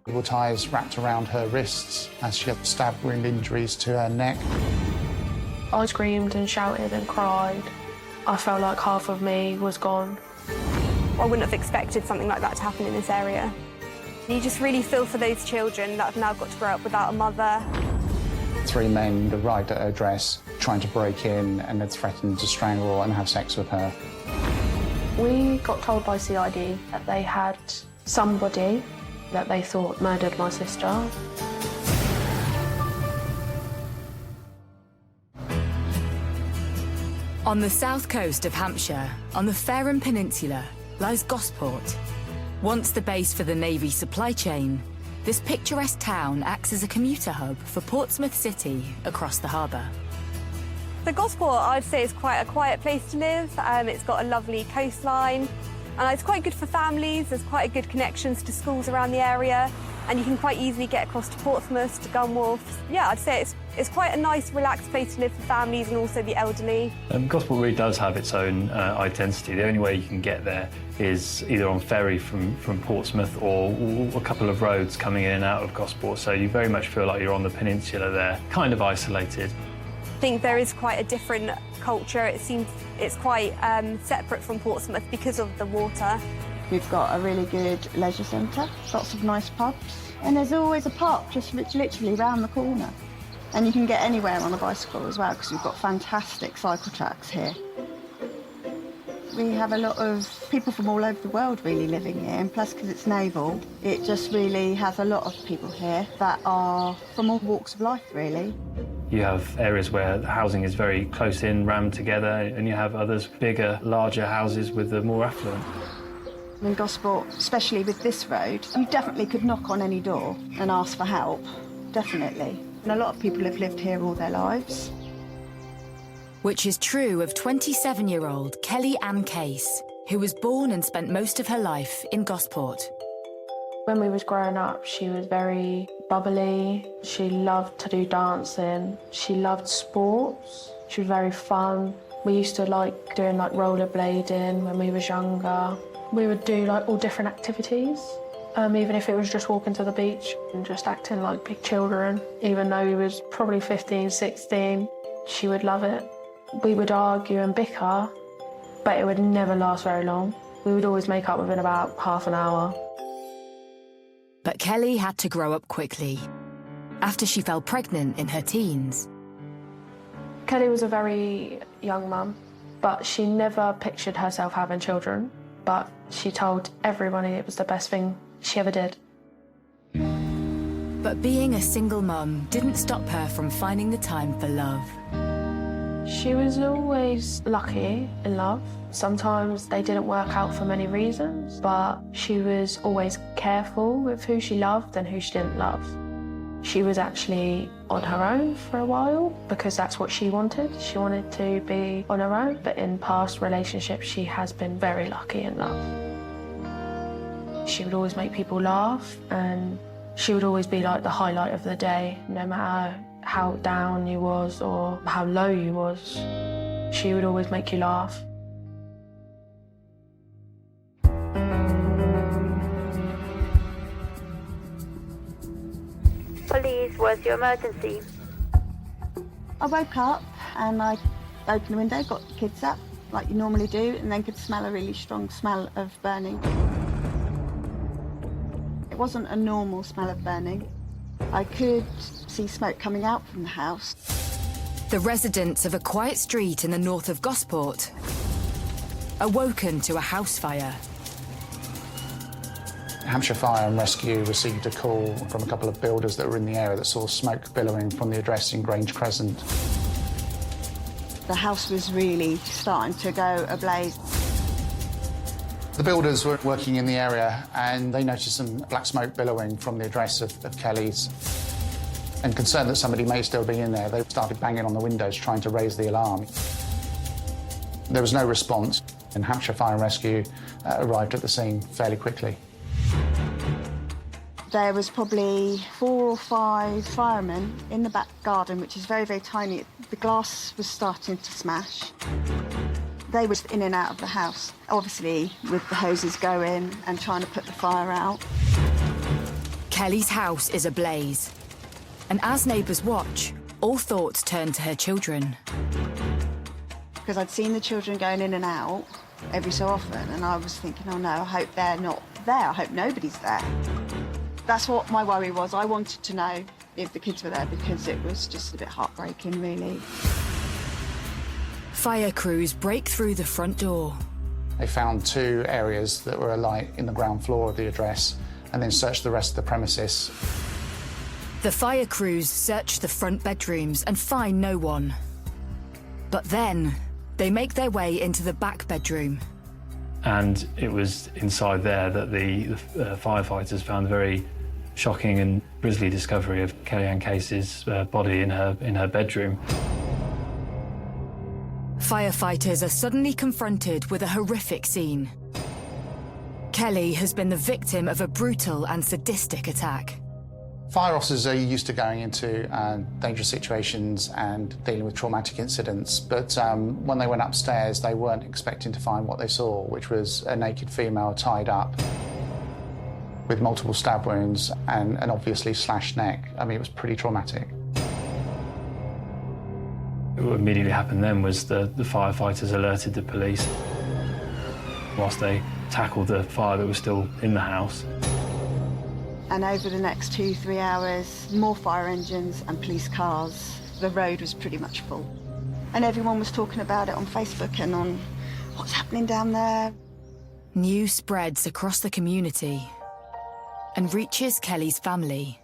There were ties wrapped around her wrists as she had stab wound injuries to her neck. I screamed and shouted and cried. I felt like half of me was gone. I wouldn't have expected something like that to happen in this area. You just really feel for those children that have now got to grow up without a mother. 3 men arrived at her address, trying to break in, and had threatened to strangle and have sex with her. We got told by CID that they had somebody that they thought murdered my sister. On the south coast of Hampshire, on the Fareham Peninsula, lies Gosport. Once the base for the Navy supply chain, this picturesque town acts as a commuter hub for Portsmouth City across the harbour. The Gosport, I'd say, is quite a quiet place to live. It's got a lovely coastline, and it's quite good for families. There's quite good connections to schools around the area, and you can quite easily get across to Portsmouth, to Gunwharf. Yeah, I'd say it's quite a nice, relaxed place to live for families and also the elderly. Gosport really does have its own identity. The only way you can get there is either on ferry from Portsmouth or a couple of roads coming in and out of Gosport, so you very much feel like you're on the peninsula there, kind of isolated. I think there is quite a different culture. It seems it's quite separate from Portsmouth because of the water. We've got a really good leisure centre, lots of nice pubs, and there's always a park just literally round the corner. And you can get anywhere on a bicycle as well, because we've got fantastic cycle tracks here. We have a lot of people from all over the world really living here, and plus because it's naval, it just really has a lot of people here that are from all walks of life, really. You have areas where the housing is very close in, rammed together, and you have others, bigger, larger houses with the more affluent. In Gosport, especially with this road, you definitely could knock on any door and ask for help, definitely. And a lot of people have lived here all their lives. Which is true of 27-year-old Kelly Ann Case, who was born and spent most of her life in Gosport. When we was growing up, she was very bubbly. She loved to do dancing. She loved sports. She was very fun. We used to like doing like rollerblading when we was younger. We would do like all different activities, even if it was just walking to the beach and just acting like big children. Even though we was probably 15, 16, she would love it. We would argue and bicker, but it would never last very long. We would always make up within about half an hour. But Kelly had to grow up quickly, after she fell pregnant in her teens. Kelly was a very young mum, but she never pictured herself having children. But she told everybody it was the best thing she ever did. But being a single mum didn't stop her from finding the time for love. She was always lucky in love. Sometimes they didn't work out for many reasons, but she was always careful with who she loved and who she didn't love. She was actually on her own for a while because that's what she wanted. She wanted to be on her own, but in past relationships, she has been very lucky in love. She would always make people laugh, and she would always be like the highlight of the day, no matter how down you was or how low you was. She would always make you laugh. Police, what's your emergency? I woke up and I opened the window, got the kids up, like you normally do, and then could smell a really strong smell of burning. It wasn't a normal smell of burning. I could see smoke coming out from the house. The residents of a quiet street in the north of Gosport awoken to a house fire. Hampshire Fire and Rescue received a call from a couple of builders that were in the area that saw smoke billowing from the address in Grange Crescent. The house was really starting to go ablaze. The builders were working in the area and they noticed some black smoke billowing from the address of Kelly's. And concerned that somebody may still be in there, they started banging on the windows trying to raise the alarm. There was no response, and Hampshire Fire and Rescue arrived at the scene fairly quickly. There was probably 4 or 5 firemen in the back garden, which is very, very tiny. The glass was starting to smash. They were in and out of the house, obviously with the hoses going and trying to put the fire out. Kelly's house is ablaze. And as neighbours watch, all thoughts turn to her children. Because I'd seen the children going in and out every so often, and I was thinking, oh no, I hope they're not there. I hope nobody's there. That's what my worry was. I wanted to know if the kids were there because it was just a bit heartbreaking, really. Fire crews break through the front door. They found 2 areas that were alight in the ground floor of the address and then searched the rest of the premises. The fire crews search the front bedrooms and find no one. But then, they make their way into the back bedroom. And it was inside there that the firefighters found a very shocking and grisly discovery of Kellyanne Case's body in her bedroom. Firefighters are suddenly confronted with a horrific scene. Kelly has been the victim of a brutal and sadistic attack. Fire officers are used to going into dangerous situations and dealing with traumatic incidents, but when they went upstairs, they weren't expecting to find what they saw, which was a naked female tied up with multiple stab wounds and an obviously slashed neck. I mean, it was pretty traumatic. What immediately happened then was the firefighters alerted the police whilst they tackled the fire that was still in the house. And over the next 2-3 hours, more fire engines and police cars. The road was pretty much full. And everyone was talking about it on Facebook and on what's happening down there. News spreads across the community and reaches Kelly's family.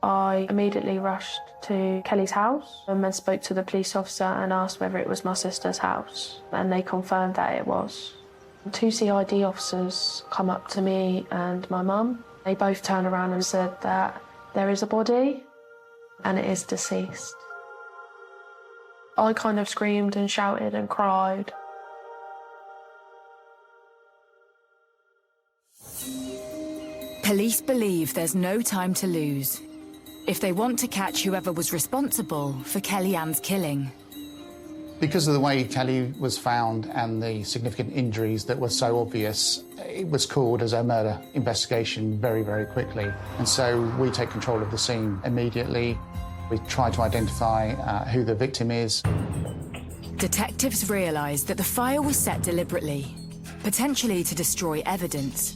I immediately rushed to Kelly's house and then spoke to the police officer and asked whether it was my sister's house, and they confirmed that it was. 2 CID officers come up to me and my mum. They both turned around and said that there is a body and it is deceased. I kind of screamed and shouted and cried. Police believe there's no time to lose if they want to catch whoever was responsible for Kellyanne's killing. Because of the way Kelly was found and the significant injuries that were so obvious, it was called as a murder investigation very, very quickly. And so we take control of the scene immediately. We try to identify who the victim is. Detectives realise that the fire was set deliberately, potentially to destroy evidence.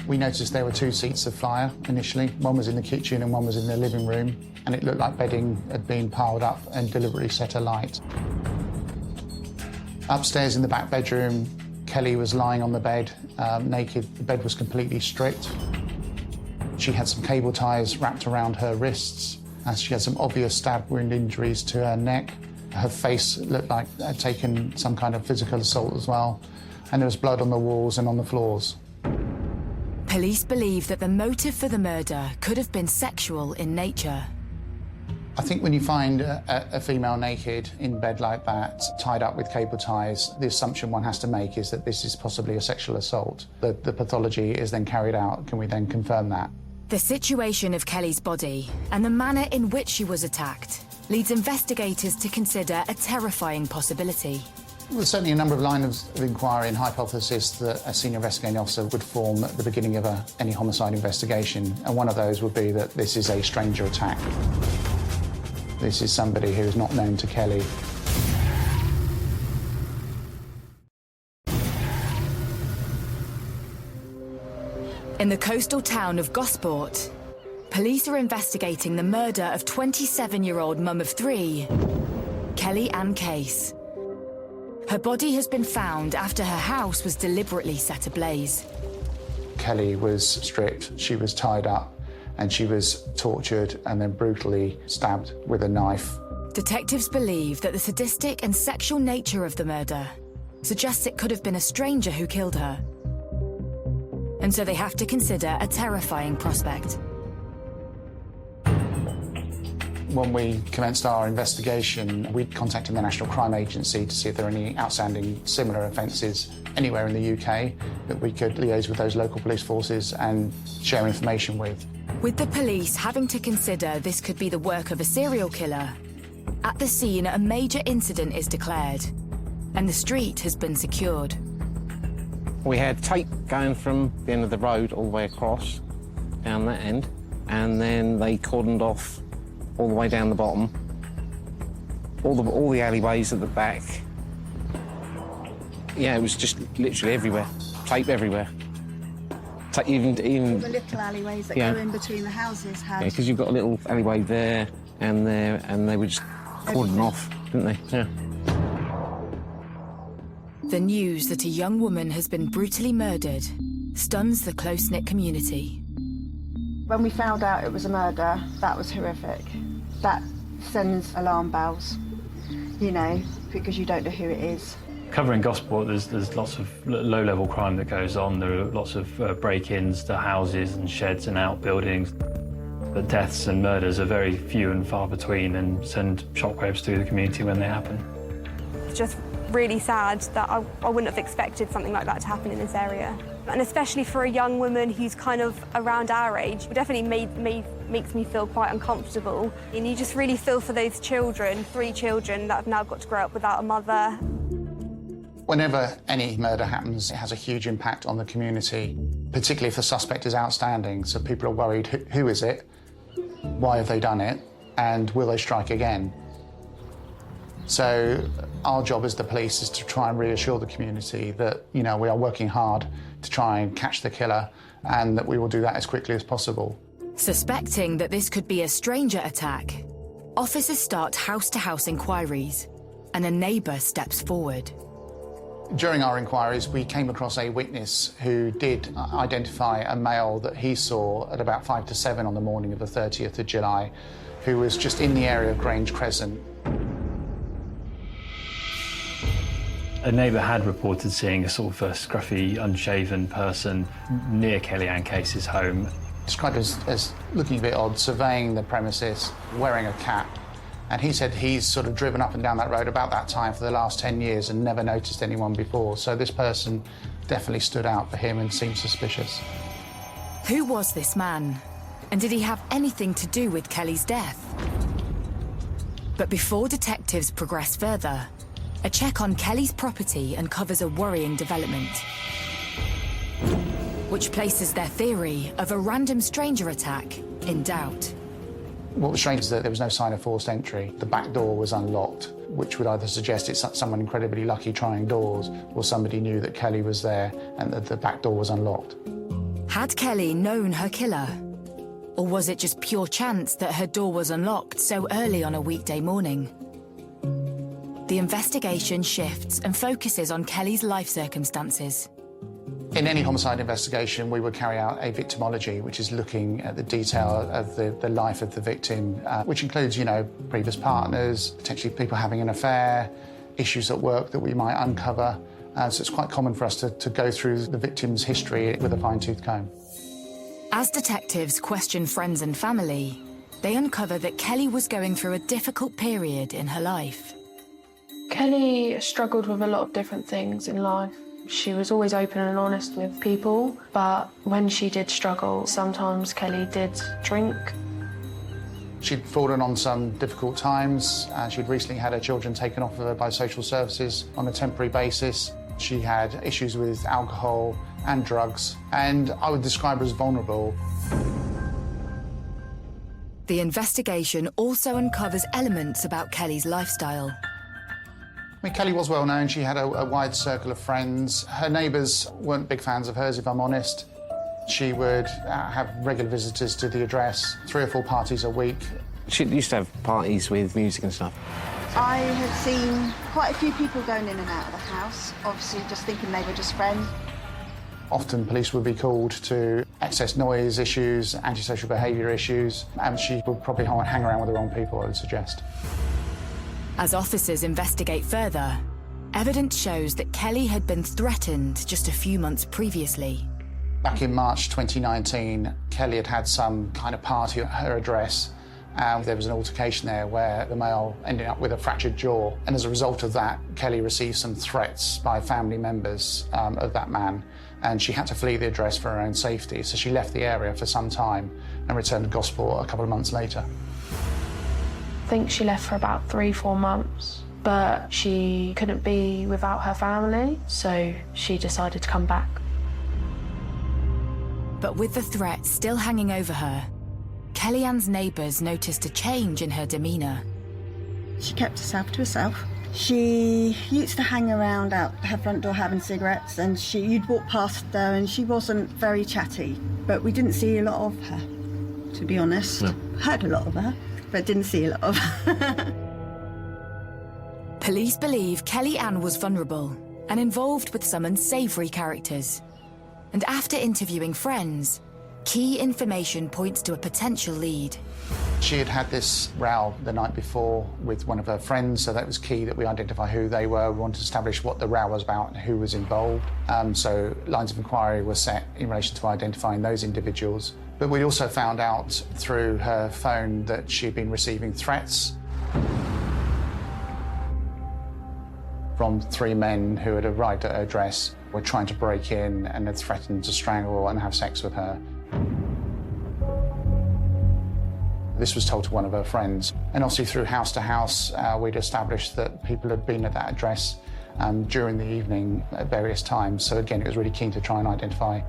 We noticed there were 2 seats of fire initially. One was in the kitchen and one was in the living room, and it looked like bedding had been piled up and deliberately set alight. Upstairs in the back bedroom, Kelly was lying on the bed, naked. The bed was completely stripped. She had some cable ties wrapped around her wrists, and she had some obvious stab wound injuries to her neck. Her face looked like it had taken some kind of physical assault as well, and there was blood on the walls and on the floors. Police believe that the motive for the murder could have been sexual in nature. I think when you find a female naked in bed like that, tied up with cable ties, the assumption one has to make is that this is possibly a sexual assault. The pathology is then carried out. Can we then confirm that? The situation of Kelly's body and the manner in which she was attacked leads investigators to consider a terrifying possibility. Well, there's certainly a number of lines of inquiry and hypothesis that a senior investigating officer would form at the beginning of any homicide investigation, and one of those would be that this is a stranger attack. This is somebody who is not known to Kelly. In the coastal town of Gosport, police are investigating the murder of 27-year-old mum of 3, Kellyanne Case. Her body has been found after her house was deliberately set ablaze. Kelly was stripped, she was tied up, and she was tortured and then brutally stabbed with a knife. Detectives believe that the sadistic and sexual nature of the murder suggests it could have been a stranger who killed her. And so they have to consider a terrifying prospect. When we commenced our investigation, we contacted the National Crime Agency to see if there are any outstanding similar offences anywhere in the UK that we could liaise with those local police forces and share information with. With the police having to consider this could be the work of a serial killer, at the scene a major incident is declared, and the street has been secured. We had tape going from the end of the road all the way across, down that end, and then they cordoned off all the way down the bottom, all the alleyways at the back. Yeah, it was just literally everywhere, tape everywhere. Even All the little alleyways that go in between the houses had... Yeah, because you've got a little alleyway there, and they were just cordoned off, didn't they? Yeah. The news that a young woman has been brutally murdered stuns the close-knit community. When we found out it was a murder, that was horrific. That sends alarm bells, you know, because you don't know who it is. Covering Gosport, there's lots of low-level crime that goes on. There are lots of break-ins to houses and sheds and outbuildings. But deaths and murders are very few and far between and send shockwaves through the community when they happen. It's just really sad that I wouldn't have expected something like that to happen in this area. And especially for a young woman who's kind of around our age, it definitely makes me feel quite uncomfortable. And you just really feel for those children, 3 children that have now got to grow up without a mother. Whenever any murder happens, it has a huge impact on the community, particularly if the suspect is outstanding. So people are worried, who is it? Why have they done it? And will they strike again? So our job as the police is to try and reassure the community that, you know, we are working hard to try and catch the killer and that we will do that as quickly as possible. Suspecting that this could be a stranger attack, officers start house-to-house inquiries, and a neighbour steps forward. During our inquiries, we came across a witness who did identify a male that he saw at about 5 to 7 on the morning of the 30th of July, who was just in the area of Grange Crescent. A neighbour had reported seeing a sort of a scruffy, unshaven person near Kellyanne Case's home. Described as looking a bit odd, surveying the premises, wearing a cap. And he said he's sort of driven up and down that road about that time for the last 10 years and never noticed anyone before. So this person definitely stood out for him and seemed suspicious. Who was this man? And did he have anything to do with Kelly's death? But before detectives progress further, a check on Kelly's property uncovers a worrying development, which places their theory of a random stranger attack in doubt. What was strange is that there was no sign of forced entry. The back door was unlocked, which would either suggest it's someone incredibly lucky trying doors, or somebody knew that Kelly was there and that the back door was unlocked. Had Kelly known her killer? Or was it just pure chance that her door was unlocked so early on a weekday morning? The investigation shifts and focuses on Kelly's life circumstances. In any homicide investigation, we would carry out a victimology, which is looking at the detail of the life of the victim, which includes, you know, previous partners, potentially people having an affair, issues at work that we might uncover. So it's quite common for us to go through the victim's history with a fine-tooth comb. As detectives question friends and family, they uncover that Kelly was going through a difficult period in her life. Kelly struggled with a lot of different things in life. She was always open and honest with people, but when she did struggle, sometimes Kelly did drink. She'd fallen on some difficult times. She'd recently had her children taken off of her by social services on a temporary basis. She had issues with alcohol and drugs, and I would describe her as vulnerable. The investigation also uncovers elements about Kelly's lifestyle. I mean, Kelly was well known. She had a wide circle of friends. Her neighbours weren't big fans of hers, if I'm honest. She would have regular visitors to the address, 3 or 4 parties a week. She used to have parties with music and stuff. I had seen quite a few people going in and out of the house, obviously just thinking they were just friends. Often police would be called to access noise issues, antisocial behaviour issues, and she would probably hang around with the wrong people, I would suggest. As officers investigate further, evidence shows that Kelly had been threatened just a few months previously. Back in March 2019, Kelly had had some kind of party at her address, and there was an altercation there where the male ended up with a fractured jaw. And as a result of that, Kelly received some threats by family members of that man, and she had to flee the address for her own safety. So she left the area for some time and returned to Gosport a couple of months later. I think she left for about 3-4 months, but she couldn't be without her family, so she decided to come back. But with the threat still hanging over her, Kellyanne's neighbours noticed a change in her demeanour. She kept herself to herself. She used to hang around out her front door having cigarettes, and you'd walk past her and she wasn't very chatty. But we didn't see a lot of her, to be honest. No. Heard a lot of her, but didn't see a lot of her. Police believe Kellyanne was vulnerable and involved with some unsavoury characters. And after interviewing friends, key information points to a potential lead. She had had this row the night before with one of her friends, so that was key that we identify who they were. We wanted to establish what the row was about and who was involved. So lines of inquiry were set in relation to identifying those individuals. But we also found out through her phone that she'd been receiving threats from 3 men who had arrived at her address, were trying to break in and had threatened to strangle and have sex with her. This was told to one of her friends. And obviously through house to house, we'd established that people had been at that address during the evening at various times. So again, it was really keen to try and identify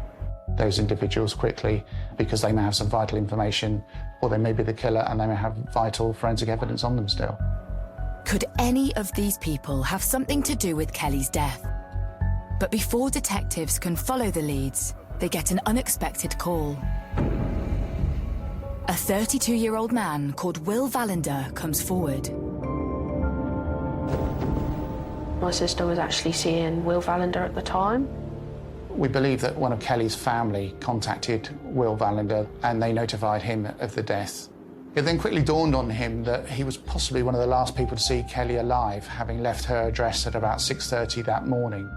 those individuals quickly, because they may have some vital information, or they may be the killer and they may have vital forensic evidence on them still. Could any of these people have something to do with Kelly's death? But before detectives can follow the leads, they get an unexpected call. A 32-year-old man called Will Valander comes forward. My sister was actually seeing Will Valander at the time. We believe that one of Kelly's family contacted Will Valander and they notified him of the death. It then quickly dawned on him that he was possibly one of the last people to see Kelly alive, having left her address at about 6:30 that morning.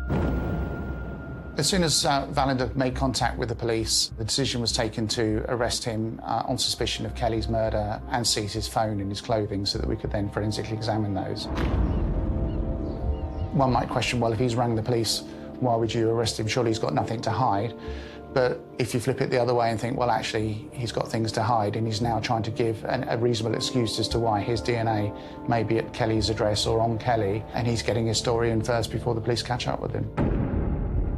As soon as Valander made contact with the police, the decision was taken to arrest him on suspicion of Kelly's murder and seize his phone and his clothing so that we could then forensically examine those. One might question, well, if he's rang the police, why would you arrest him? Surely he's got nothing to hide. But if you flip it the other way and think, well, actually, he's got things to hide and he's now trying to give a reasonable excuse as to why his DNA may be at Kelly's address or on Kelly, and he's getting his story in first before the police catch up with him.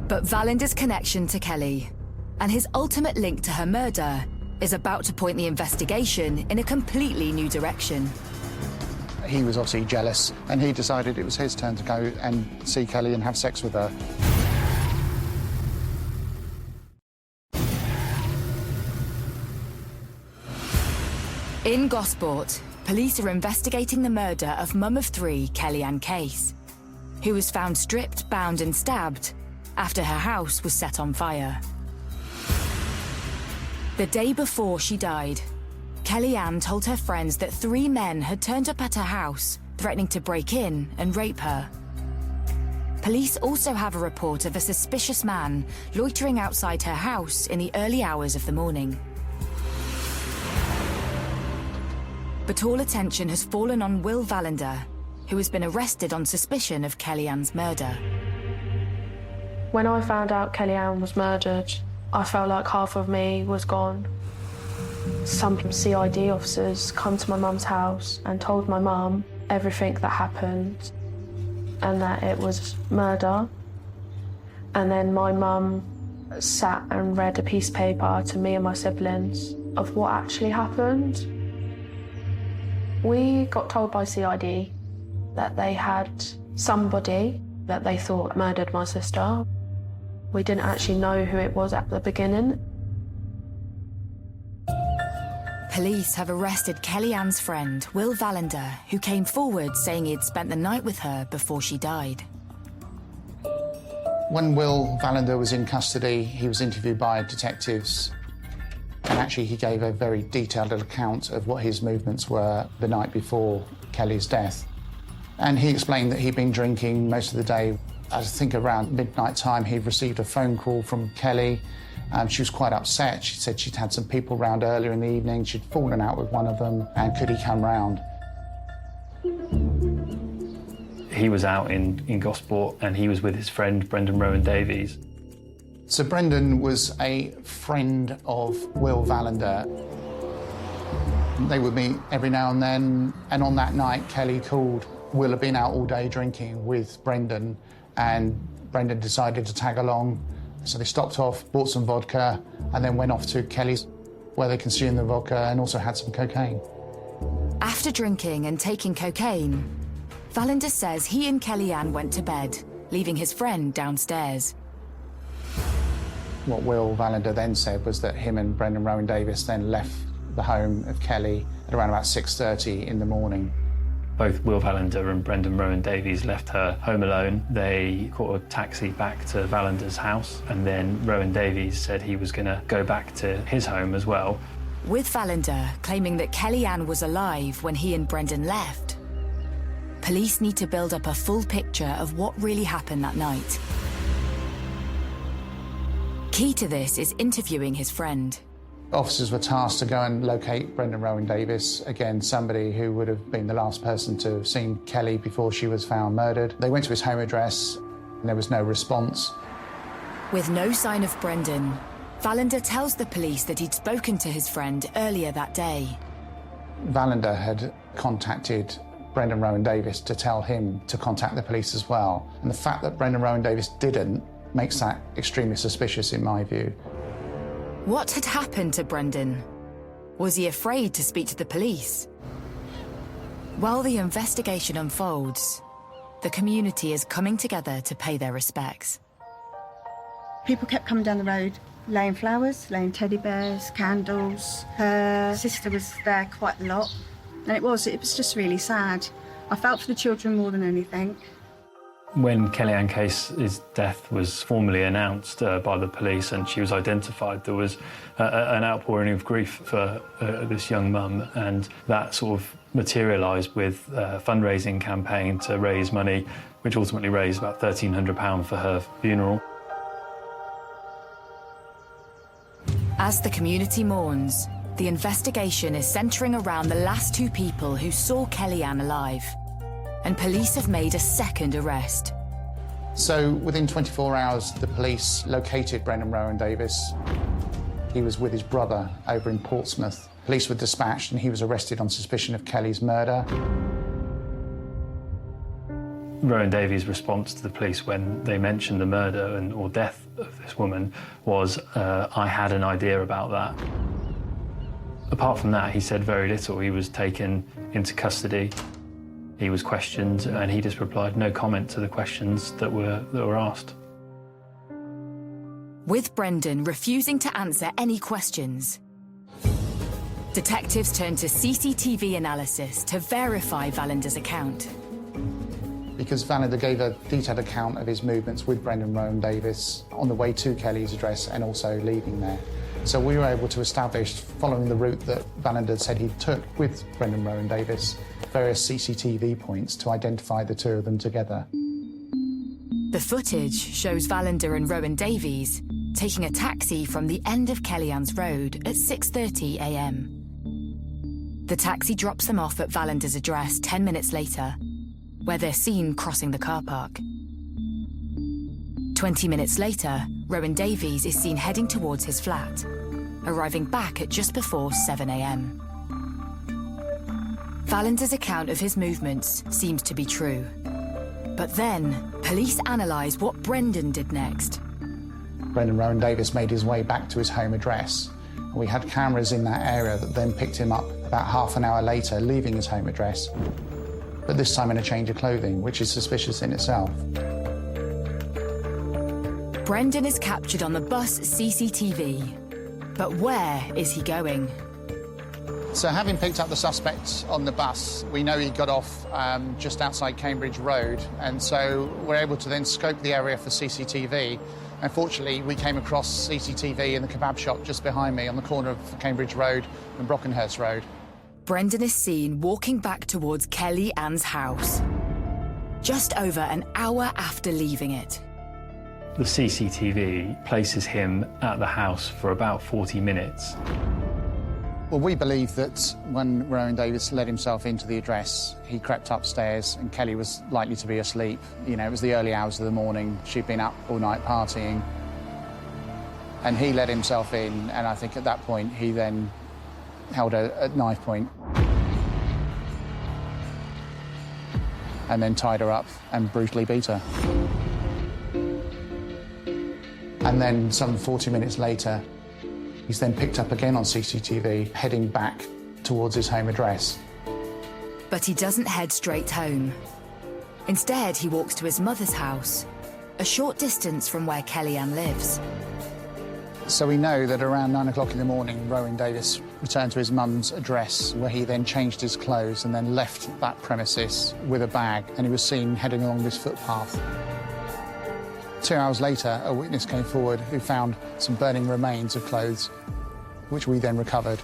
But Valander's connection to Kelly and his ultimate link to her murder is about to point the investigation in a completely new direction. He was obviously jealous, and he decided it was his turn to go and see Kelly and have sex with her. In Gosport, police are investigating the murder of mum of 3, Kellyanne Case, who was found stripped, bound and stabbed after her house was set on fire. The day before she died, Kellyanne told her friends that 3 men had turned up at her house, threatening to break in and rape her. Police also have a report of a suspicious man loitering outside her house in the early hours of the morning. But all attention has fallen on Will Valander, who has been arrested on suspicion of Kellyanne's murder. When I found out Kellyanne was murdered, I felt like half of me was gone. Some CID officers come to my mum's house and told my mum everything that happened and that it was murder. And then my mum sat and read a piece of paper to me and my siblings of what actually happened. We got told by CID that they had somebody that they thought murdered my sister. We didn't actually know who it was at the beginning. Police have arrested Kellyanne's friend, Will Valander, who came forward saying he'd spent the night with her before she died. When Will Valander was in custody, he was interviewed by detectives, and actually he gave a very detailed account of what his movements were the night before Kelly's death. And he explained that he'd been drinking most of the day. I think around midnight time, he'd received a phone call from Kelly. She was quite upset. She said she'd had some people round earlier in the evening. She'd fallen out with one of them, and could he come round? He was out in Gosport and he was with his friend Brendan Rowan Davies. So Brendan was a friend of Will Valander. They would meet every now and then, and on that night, Kelly called. Will had been out all day drinking with Brendan, and Brendan decided to tag along. So they stopped off, bought some vodka, and then went off to Kelly's. where they consumed the vodka and also had some cocaine. After drinking and taking cocaine, Vallender says he and Kellyanne went to bed, leaving his friend downstairs. What Will Vallender then said was that him and Brendan Rowan Davis then left the home of Kelly at around about 6:30 in the morning. Both Will Vallender and Brendan Rowan Davies left her home alone. They caught a taxi back to Vallender's house, and then Rowan Davies said he was going to go back to his home as well. With Vallender claiming that Kellyanne was alive when he and Brendan left, police need to build up a full picture of what really happened that night. Key to this is interviewing his friend. Officers were tasked to go and locate Brendan Rowan Davis, again, somebody who would have been the last person to have seen Kelly before she was found murdered. They went to his home address, and there was no response. With no sign of Brendan, Vallender tells the police that he'd spoken to his friend earlier that day. Vallender had contacted Brendan Rowan Davis to tell him to contact the police as well. And the fact that Brendan Rowan Davis didn't makes that extremely suspicious in my view. What had happened to Brendan? Was he afraid to speak to the police? While the investigation unfolds, the community is coming together to pay their respects. People kept coming down the road, laying flowers, laying teddy bears, candles. Her sister was there quite a lot, and it was just really sad. I felt for the children more than anything. When Kellyanne Case's death was formally announced by the police and she was identified, there was an outpouring of grief for this young mum, and that sort of materialised with a fundraising campaign to raise money, which ultimately raised about £1,300 for her funeral. As the community mourns, the investigation is centering around the last two people who saw Kellyanne alive, and police have made a second arrest. So within 24 hours, the police located Brendan Rowan Davis. He was with his brother over in Portsmouth. Police were dispatched and he was arrested on suspicion of Kelly's murder. Rowan Davies' response to the police when they mentioned the murder or death of this woman was, I had an idea about that. Apart from that, he said very little. He was taken into custody. He was questioned, and he just replied no comment to the questions that were asked. With Brendan refusing to answer any questions, detectives turned to CCTV analysis to verify Vallender's account. Because Vallender gave a detailed account of his movements with Brendan Rowan Davis on the way to Kelly's address and also leaving there. So we were able to establish, following the route that Vallender said he took with Brendan Rowan Davis, various CCTV points to identify the two of them together. The footage shows Vallender and Rowan Davies taking a taxi from the end of Kellyanne's Road at 6:30 a.m. The taxi drops them off at Vallender's address 10 minutes later, where they're seen crossing the car park. 20 minutes later, Rowan Davies is seen heading towards his flat, arriving back at just before 7 a.m. Vallender's account of his movements seems to be true. But then, police analyse what Brendan did next. Brendan Rowan Davis made his way back to his home address. We had cameras in that area that then picked him up about half an hour later, leaving his home address, but this time in a change of clothing, which is suspicious in itself. Brendan is captured on the bus CCTV. But where is he going? So having picked up the suspect on the bus, we know he got off just outside Cambridge Road, and so we're able to then scope the area for CCTV. Unfortunately, we came across CCTV in the kebab shop just behind me on the corner of Cambridge Road and Brockenhurst Road. Brendan is seen walking back towards Kellyanne's house, just over an hour after leaving it. The CCTV places him at the house for about 40 minutes. Well, we believe that when Rowan Davis let himself into the address, he crept upstairs and Kelly was likely to be asleep. You know, it was the early hours of the morning. She'd been up all night partying. And he let himself in, and I think at that point he then held her at knife point and then tied her up and brutally beat her. And then some 40 minutes later, He's then picked up again on CCTV, heading back towards his home address. But he doesn't head straight home. Instead, he walks to his mother's house, a short distance from where Kellyanne lives. So we know that around 9 o'clock in the morning, Rowan Davis returned to his mum's address, where he then changed his clothes and then left that premises with a bag, and he was seen heading along this footpath. 2 hours later, a witness came forward who found some burning remains of clothes, which we then recovered.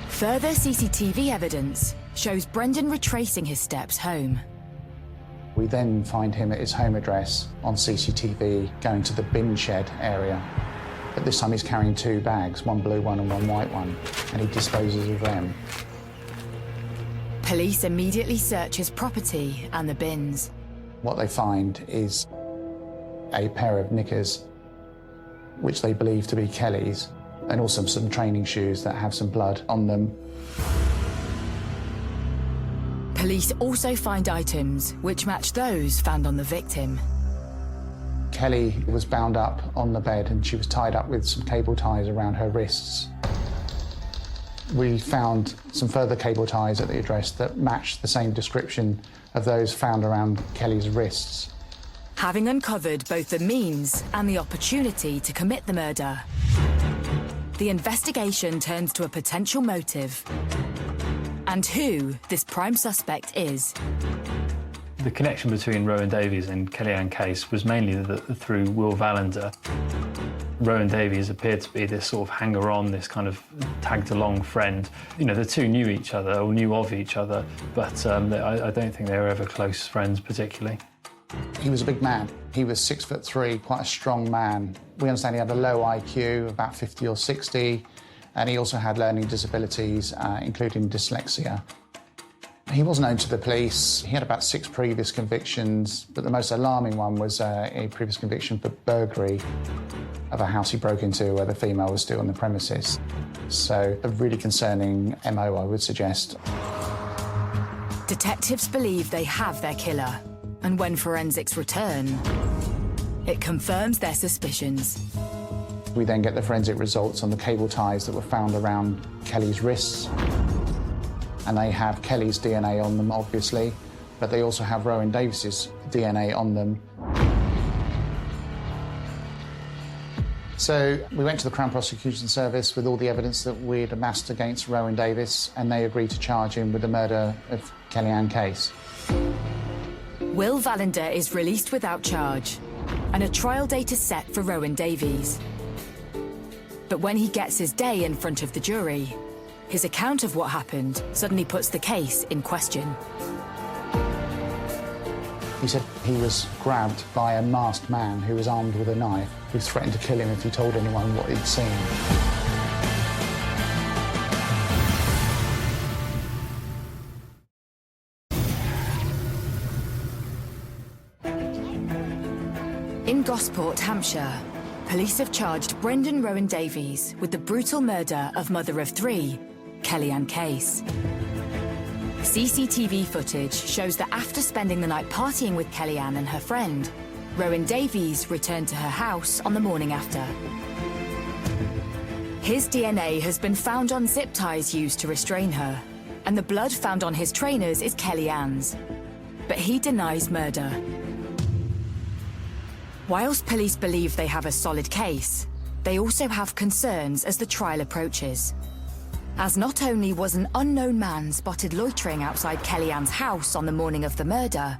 Further CCTV evidence shows Brendan retracing his steps home. We then find him at his home address on CCTV going to the bin shed area. But this time he's carrying 2 bags, one blue one and one white one, and he disposes of them. Police immediately search his property and the bins. What they find is a pair of knickers, which they believe to be Kelly's, and also some training shoes that have some blood on them. Police also find items which match those found on the victim. Kelly was bound up on the bed and she was tied up with some cable ties around her wrists. We found some further cable ties at the address that matched the same description of those found around Kelly's wrists. Having uncovered both the means and the opportunity to commit the murder, the investigation turns to a potential motive and who this prime suspect is. The connection between Rowan Davies and Kellyanne Case was mainly through Will Vallender. Rowan Davies appeared to be this sort of hanger-on, this kind of tagged-along friend. You know, the two knew each other, or knew of each other, but I don't think they were ever close friends particularly. He was a big man. He was 6'3", quite a strong man. We understand he had a low IQ, about 50 or 60, and he also had learning disabilities, including dyslexia. He was known to the police. He had about 6 previous convictions, but the most alarming one was a previous conviction for burglary of a house he broke into where the female was still on the premises. So a really concerning MO, I would suggest. Detectives believe they have their killer, and when forensics return, it confirms their suspicions. We then get the forensic results on the cable ties that were found around Kelly's wrists. And they have Kelly's DNA on them, obviously, but they also have Rowan Davis's DNA on them. So we went to the Crown Prosecution Service with all the evidence that we'd amassed against Rowan Davis, and they agreed to charge him with the murder of Kellyanne Case. Will Vallender is released without charge, and a trial date is set for Rowan Davies. But when he gets his day in front of the jury, his account of what happened suddenly puts the case in question. He said he was grabbed by a masked man who was armed with a knife, who threatened to kill him if he told anyone what he'd seen. In Gosport, Hampshire, police have charged Brendan Rowan Davies with the brutal murder of mother of 3, Kellyanne Case. CCTV footage shows that after spending the night partying with Kellyanne and her friend, Rowan Davies returned to her house on the morning after. His DNA has been found on zip ties used to restrain her, and the blood found on his trainers is Kellyanne's. But he denies murder. Whilst police believe they have a solid case, they also have concerns as the trial approaches. As not only was an unknown man spotted loitering outside Kellyanne's house on the morning of the murder,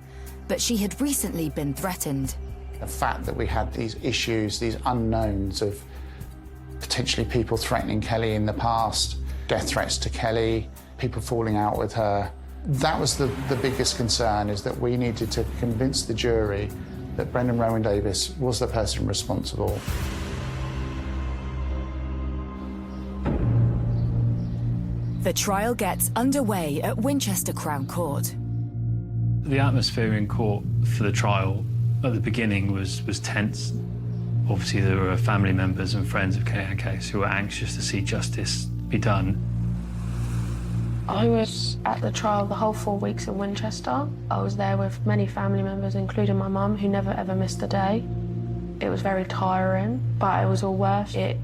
but she had recently been threatened. The fact that we had these issues, these unknowns of potentially people threatening Kelly in the past, death threats to Kelly, people falling out with her, that was the biggest concern, is that we needed to convince the jury that Brendan Rowan Davis was the person responsible. The trial gets underway at Winchester Crown Court. The atmosphere in court for the trial at the beginning was tense. Obviously, there were family members and friends of Kellyanne Case who were anxious to see justice be done. I was at the trial the whole 4 weeks in Winchester. I was there with many family members, including my mum, who never ever missed a day. It was very tiring, but it was all worth it.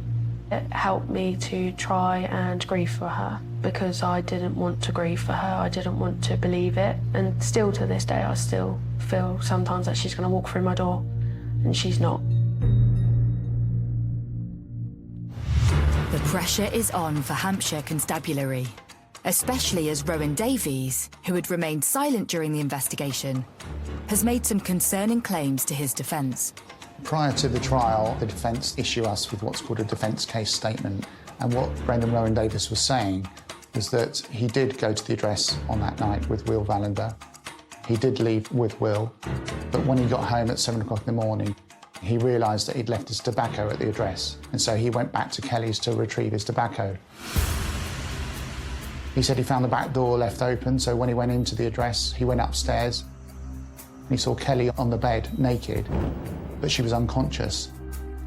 It helped me to try and grieve for her because I didn't want to grieve for her. I didn't want to believe it. And still to this day, I still feel sometimes that she's going to walk through my door, and she's not. The pressure is on for Hampshire Constabulary, especially as Rowan Davies, who had remained silent during the investigation, has made some concerning claims to his defence. Prior to the trial, the defence issue us with what's called a defence case statement. And what Brendan Rowan Davies was saying was that he did go to the address on that night with Will Valander. He did leave with Will, but when he got home at 7 o'clock in the morning, he realised that he'd left his tobacco at the address. And so he went back to Kelly's to retrieve his tobacco. He said he found the back door left open, so when he went into the address, he went upstairs and he saw Kelly on the bed, naked, but she was unconscious.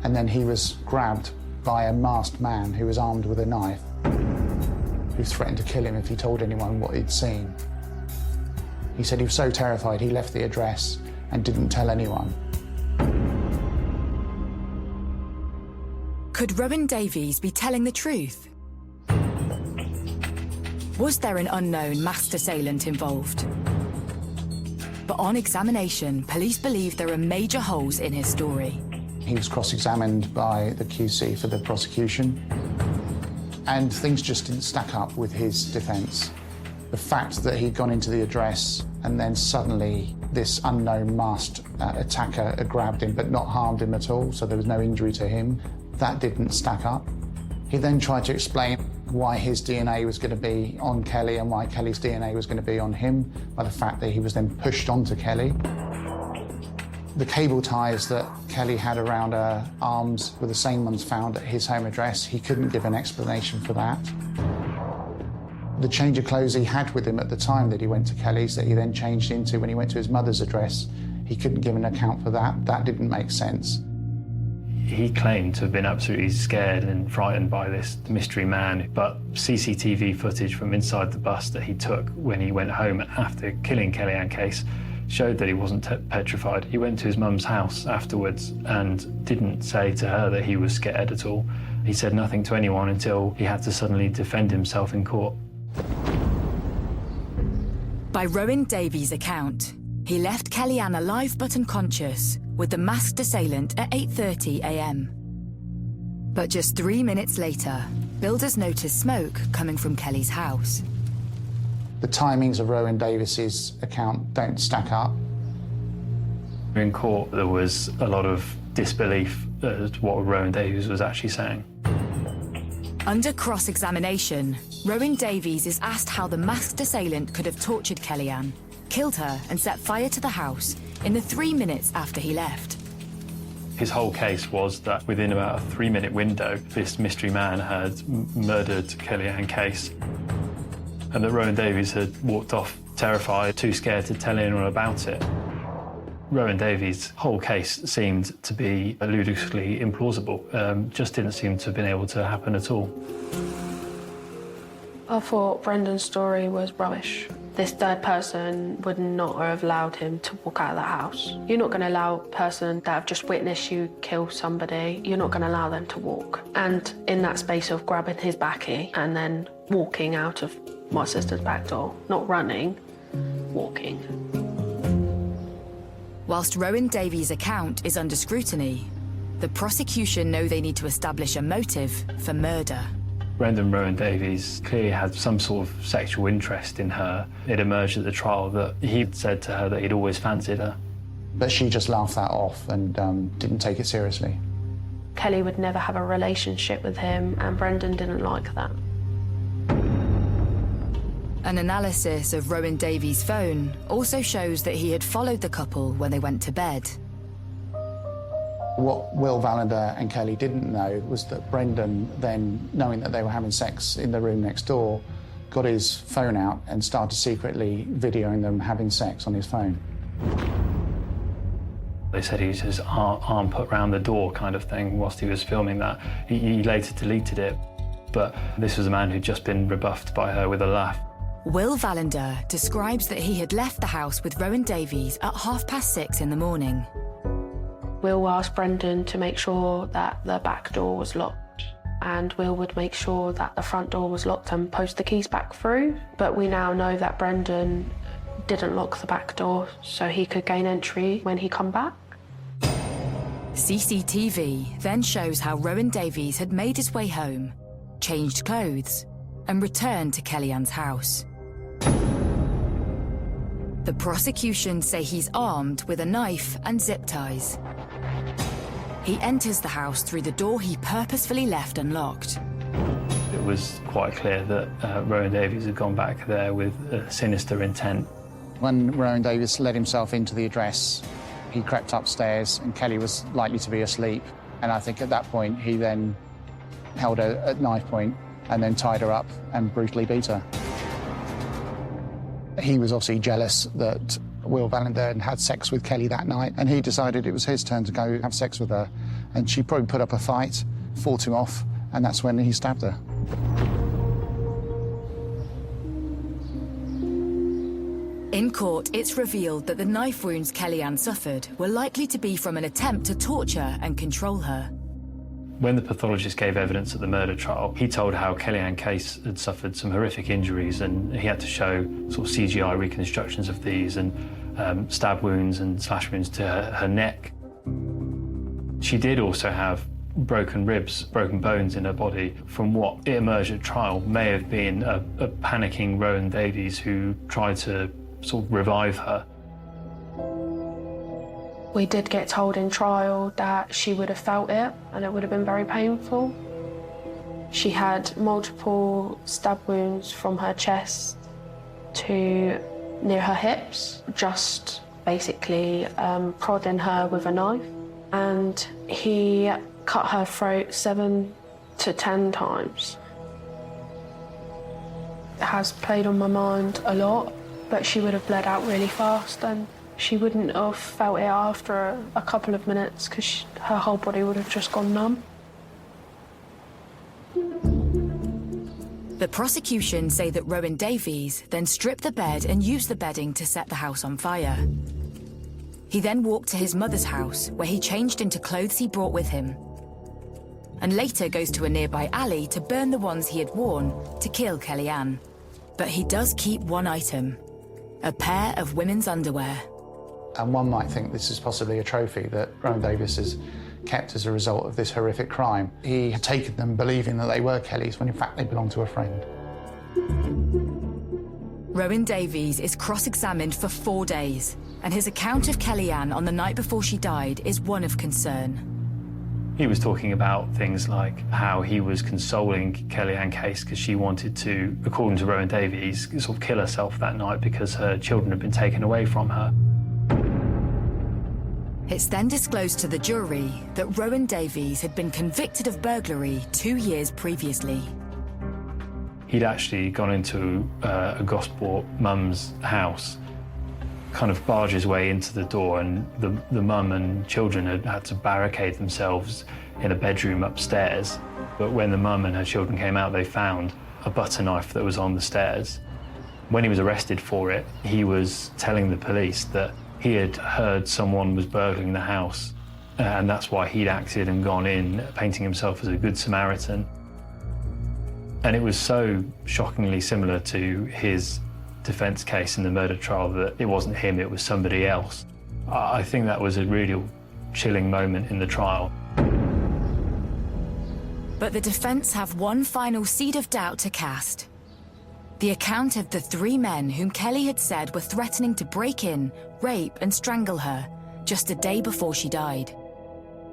And then he was grabbed by a masked man who was armed with a knife, who threatened to kill him if he told anyone what he'd seen. He said he was so terrified he left the address and didn't tell anyone. Could Rowan Davies be telling the truth? Was there an unknown masked assailant involved? But on examination, police believe there are major holes in his story. He was cross-examined by the QC for the prosecution, and things just didn't stack up with his defence. The fact that he'd gone into the address and then suddenly this unknown masked attacker had grabbed him but not harmed him at all, so there was no injury to him, that didn't stack up. He then tried to explain why his DNA was going to be on Kelly and why Kelly's DNA was going to be on him by the fact that he was then pushed onto Kelly. The cable ties that Kelly had around her arms were the same ones found at his home address. He couldn't give an explanation for that. The change of clothes he had with him at the time that he went to Kelly's that he then changed into when he went to his mother's address, he couldn't give an account for that. That didn't make sense. He claimed to have been absolutely scared and frightened by this mystery man, but CCTV footage from inside the bus that he took when he went home after killing Kellyanne Case showed that he wasn't petrified. He went to his mum's house afterwards and didn't say to her that he was scared at all. He said nothing to anyone until he had to suddenly defend himself in court. By Rowan Davies' account, he left Kellyanne alive but unconscious with the masked assailant at 8:30 a.m. But just 3 minutes later, builders noticed smoke coming from Kelly's house. The timings of Rowan Davies's account don't stack up. In court, there was a lot of disbelief as to what Rowan Davies was actually saying. Under cross-examination, Rowan Davies is asked how the masked assailant could have tortured Kellyanne, killed her and set fire to the house in the 3 minutes after he left. His whole case was that within about a 3-minute window, this mystery man had murdered Kellyanne Case, and that Rowan Davies had walked off terrified, too scared to tell anyone about it. Rowan Davies' whole case seemed to be ludicrously implausible, just didn't seem to have been able to happen at all. I thought Brendan's story was rubbish. This third person would not have allowed him to walk out of the house. You're not going to allow a person that have just witnessed you kill somebody, you're not going to allow them to walk. And in that space of grabbing his backy and then walking out of my sister's back door, not running, walking. Whilst Rowan Davies' account is under scrutiny, the prosecution know they need to establish a motive for murder. Brendan Rowan Davies clearly had some sort of sexual interest in her. It emerged at the trial that he'd said to her that he'd always fancied her. But she just laughed that off and didn't take it seriously. Kelly would never have a relationship with him, and Brendan didn't like that. An analysis of Rowan Davies' phone also shows that he had followed the couple when they went to bed. What Will Valander and Kelly didn't know was that Brendan then, knowing that they were having sex in the room next door, got his phone out and started secretly videoing them having sex on his phone. They said he was his arm put round the door kind of thing whilst he was filming that. He later deleted it, but this was a man who'd just been rebuffed by her with a laugh. Will Valander describes that he had left the house with Rowan Davies at 6:30 in the morning. Will asked Brendan to make sure that the back door was locked, and Will would make sure that the front door was locked and post the keys back through. But we now know that Brendan didn't lock the back door, so he could gain entry when he come back. CCTV then shows how Rowan Davies had made his way home, changed clothes, and returned to Kellyanne's house. The prosecution say he's armed with a knife and zip ties. He enters the house through the door he purposefully left unlocked. It was quite clear that Rowan Davies had gone back there with a sinister intent. When Rowan Davies led himself into the address, he crept upstairs and Kelly was likely to be asleep. And I think at that point he then held her at knife point and then tied her up and brutally beat her. He was obviously jealous that Will Valentine had sex with Kelly that night, and he decided it was his turn to go have sex with her. And she probably put up a fight, fought him off, and that's when he stabbed her. In court, it's revealed that the knife wounds Kellyanne suffered were likely to be from an attempt to torture and control her. When the pathologist gave evidence at the murder trial, he told how Kellyanne Case had suffered some horrific injuries, and he had to show sort of CGI reconstructions of these and stab wounds and slash wounds to her neck. She did also have broken ribs, broken bones in her body from what it emerged at trial may have been a panicking Rowan Davies who tried to sort of revive her. We did get told in trial that she would have felt it and it would have been very painful. She had multiple stab wounds from her chest to near her hips, just basically prodding her with a knife. And he cut her throat 7 to 10 times. It has played on my mind a lot, but she would have bled out really fast and she wouldn't have felt it after a couple of minutes because her whole body would have just gone numb. The prosecution say that Rowan Davies then stripped the bed and used the bedding to set the house on fire. He then walked to his mother's house, where he changed into clothes he brought with him, and later goes to a nearby alley to burn the ones he had worn to kill Kellyanne. But he does keep one item, a pair of women's underwear. And one might think this is possibly a trophy that Rowan Davies has kept as a result of this horrific crime. He had taken them believing that they were Kelly's when in fact they belonged to a friend. Rowan Davies is cross-examined for 4 days, and his account of Kellyanne on the night before she died is one of concern. He was talking about things like how he was consoling Kellyanne Case because she wanted to, according to Rowan Davies, sort of kill herself that night because her children had been taken away from her. It's then disclosed to the jury that Rowan Davies had been convicted of burglary 2 years previously. He'd actually gone into a Gosport mum's house, kind of barged his way into the door, and the mum and children had to barricade themselves in a bedroom upstairs. But when the mum and her children came out, they found a butter knife that was on the stairs. When he was arrested for it, he was telling the police that he had heard someone was burgling the house, and that's why he'd acted and gone in, painting himself as a good Samaritan. And it was so shockingly similar to his defence case in the murder trial that it wasn't him, it was somebody else. I think that was a really chilling moment in the trial. But the defence have one final seed of doubt to cast. The account of the 3 men whom Kelly had said were threatening to break in, rape and strangle her just a day before she died.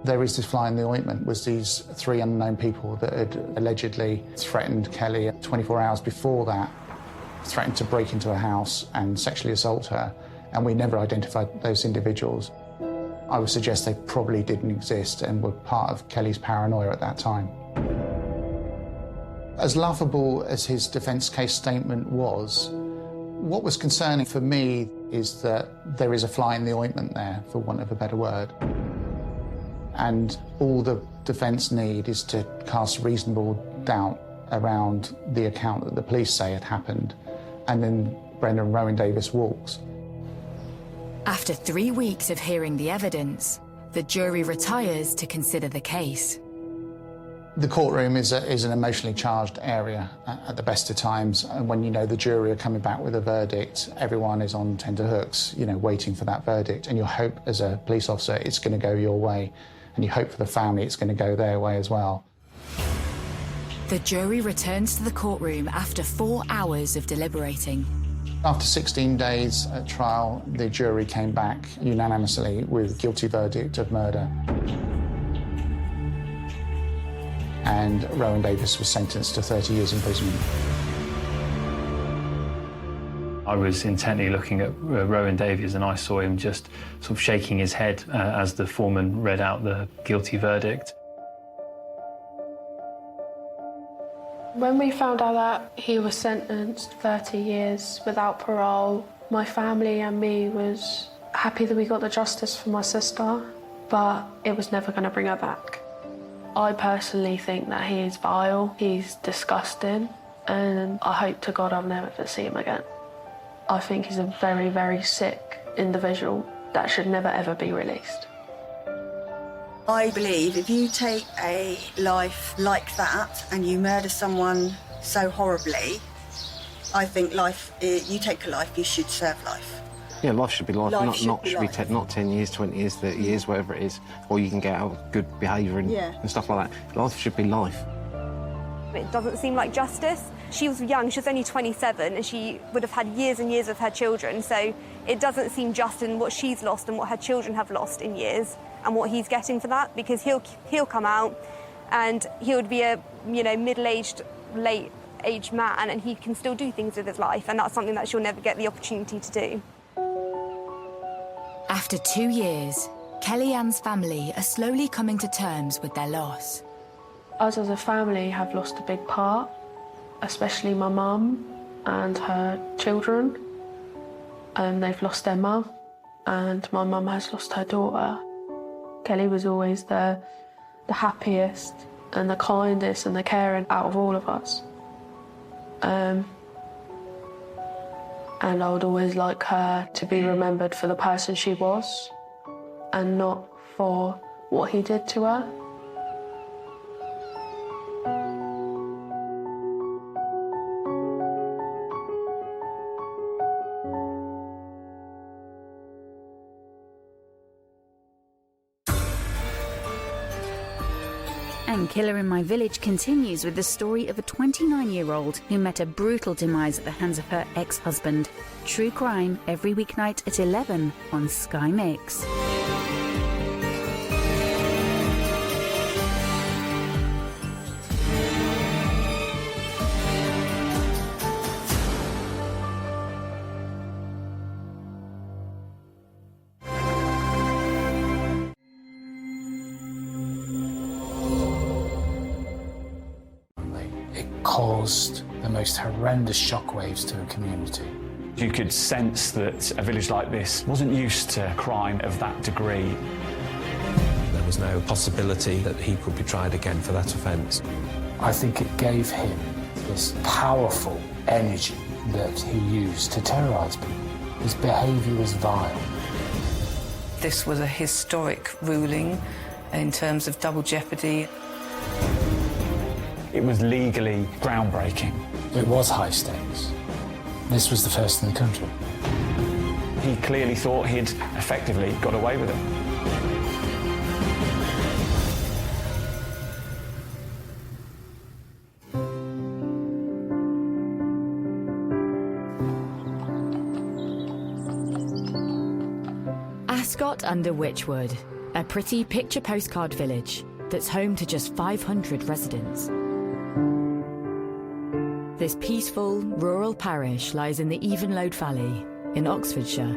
There is this fly in the ointment, was these 3 unknown people that had allegedly threatened Kelly 24 hours before that, threatened to break into her house and sexually assault her, and we never identified those individuals. I would suggest they probably didn't exist and were part of Kelly's paranoia at that time. As laughable as his defence case statement was, what was concerning for me is that there is a fly in the ointment there, for want of a better word. And all the defence need is to cast reasonable doubt around the account that the police say had happened, and then Brendan Rowan Davies walks. After 3 weeks of hearing the evidence, The jury retires to consider the case. The courtroom is an emotionally charged area at the best of times, and when you know the jury are coming back with a verdict, everyone is on tenterhooks, you know, waiting for that verdict, and you hope as a police officer it's going to go your way, and you hope for the family it's going to go their way as well. The jury returns to the courtroom after 4 hours of deliberating. After 16 days at trial, the jury came back unanimously with guilty verdict of murder. And Rowan Davies was sentenced to 30 years imprisonment. I was intently looking at Rowan Davies and I saw him just sort of shaking his head as the foreman read out the guilty verdict. When we found out that he was sentenced 30 years without parole, my family and me was happy that we got the justice for my sister, but it was never going to bring her back. I personally think that he is vile, he's disgusting, and I hope to God I'll never see him again. I think he's a very, very sick individual that should never ever be released. I believe if you take a life like that and you murder someone so horribly, I think you take a life, you should serve life. Yeah, life should be life, not 10 years, 20 years, 30 years, whatever it is, or you can get out of good behaviour and stuff like that. Life should be life. It doesn't seem like justice. She was young, she was only 27, and she would have had years and years of her children, so it doesn't seem just in what she's lost and what her children have lost in years and what he's getting for that, because he'll come out and he would be a middle-aged, late-aged man, and he can still do things with his life, and that's something that she'll never get the opportunity to do. After 2 years, Kellyanne's family are slowly coming to terms with their loss. Us as a family have lost a big part, especially my mum and her children. They've lost their mum, and my mum has lost her daughter. Kelly was always the happiest and the kindest and the caring out of all of us. And I would always like her to be remembered for the person she was and not for what he did to her. And Killer in My Village continues with the story of a 29-year-old who met a brutal demise at the hands of her ex-husband. True crime every weeknight at 11 on Sky Mix. Caused the most horrendous shockwaves to a community. You could sense that a village like this wasn't used to crime of that degree. There was no possibility that he could be tried again for that offence. I think it gave him this powerful energy that he used to terrorise people. His behaviour was vile. This was a historic ruling in terms of double jeopardy. It was legally groundbreaking. It was high stakes. This was the first in the country. He clearly thought he'd effectively got away with it. Ascot under Wychwood, a pretty picture postcard village that's home to just 500 residents. This peaceful, rural parish lies in the Evenlode Valley in Oxfordshire.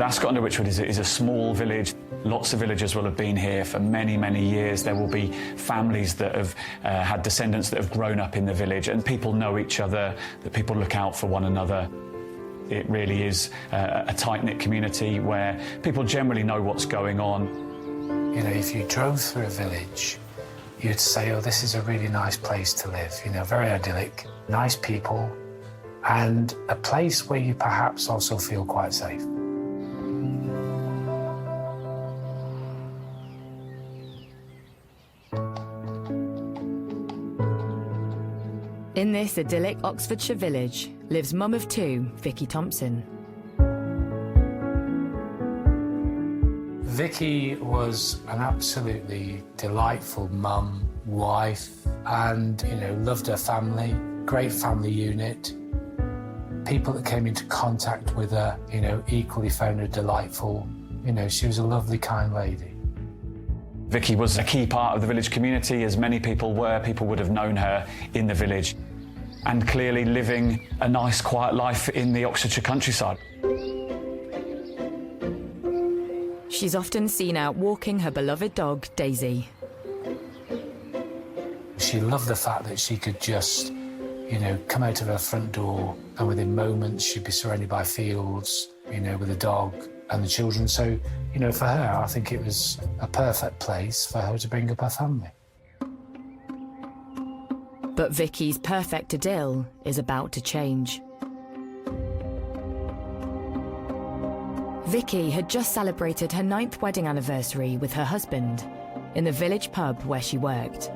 Ascot under Wychwood is a small village. Lots of villagers will have been here for many, many years. There will be families that have had descendants that have grown up in the village, and people know each other, that people look out for one another. It really is a tight-knit community where people generally know what's going on. You know, if you drove through a village, you'd say, oh, this is a really nice place to live, you know, very idyllic, nice people, and a place where you perhaps also feel quite safe. In this idyllic Oxfordshire village lives mum of two, Vicky Thompson. Vicky was an absolutely delightful mum, wife, and, loved her family, great family unit. People that came into contact with her, equally found her delightful. She was a lovely, kind lady. Vicky was a key part of the village community, as many people were. People would have known her in the village, and clearly living a nice, quiet life in the Oxfordshire countryside. She's often seen out walking her beloved dog, Daisy. She loved the fact that she could just, come out of her front door and within moments she'd be surrounded by fields, with a dog and the children. So, for her, I think it was a perfect place for her to bring up her family. But Vicky's perfect idyll is about to change. Vicky had just celebrated her 9th wedding anniversary with her husband in the village pub where she worked.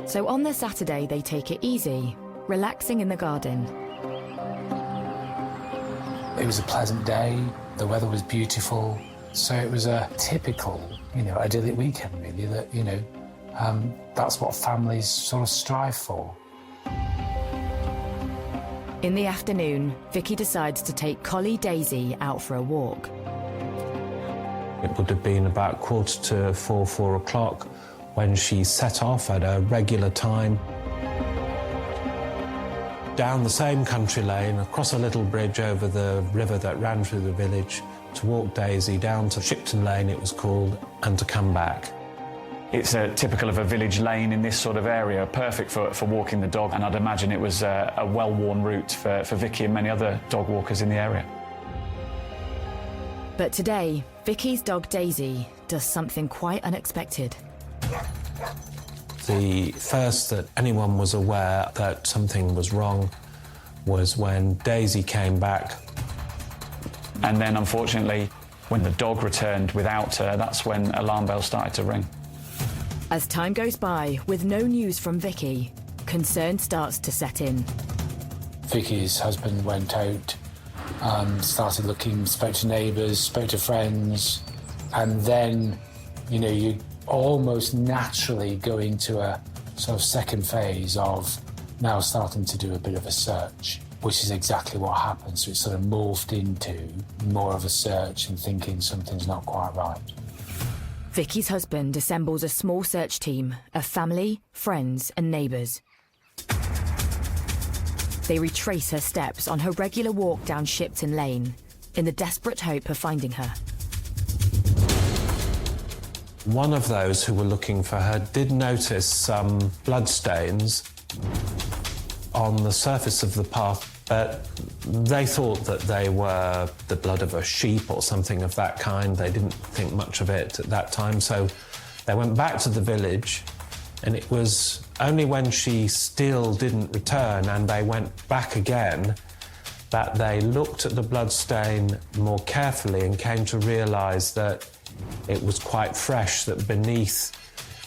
So on the Saturday, they take it easy, relaxing in the garden. It was a pleasant day, the weather was beautiful, so it was a typical, idyllic weekend, really, that, that's what families sort of strive for. In the afternoon, Vicky decides to take collie Daisy out for a walk. It would have been about 3:45, 4 o'clock when she set off at a regular time down the same country lane, across a little bridge over the river that ran through the village, to walk Daisy down to Shipton Lane, it was called, and to come back. It's typical of a village lane in this sort of area, perfect for walking the dog, and I'd imagine it was a well-worn route for Vicky and many other dog walkers in the area. But today, Vicky's dog Daisy does something quite unexpected. The first that anyone was aware that something was wrong was when Daisy came back. And then, unfortunately, when the dog returned without her, that's when alarm bells started to ring. As time goes by, with no news from Vicky, concern starts to set in. Vicky's husband went out, started looking, spoke to neighbours, spoke to friends, and then, you almost naturally go into a sort of second phase of now starting to do a bit of a search, which is exactly what happened. So it sort of morphed into more of a search and thinking something's not quite right. Vicky's husband assembles a small search team of family, friends and neighbours. They retrace her steps on her regular walk down Shipton Lane in the desperate hope of finding her. One of those who were looking for her did notice some bloodstains on the surface of the path, but they thought that they were the blood of a sheep or something of that kind. They didn't think much of it at that time, so they went back to the village, and it was only when she still didn't return and they went back again that they looked at the bloodstain more carefully and came to realise that it was quite fresh, that beneath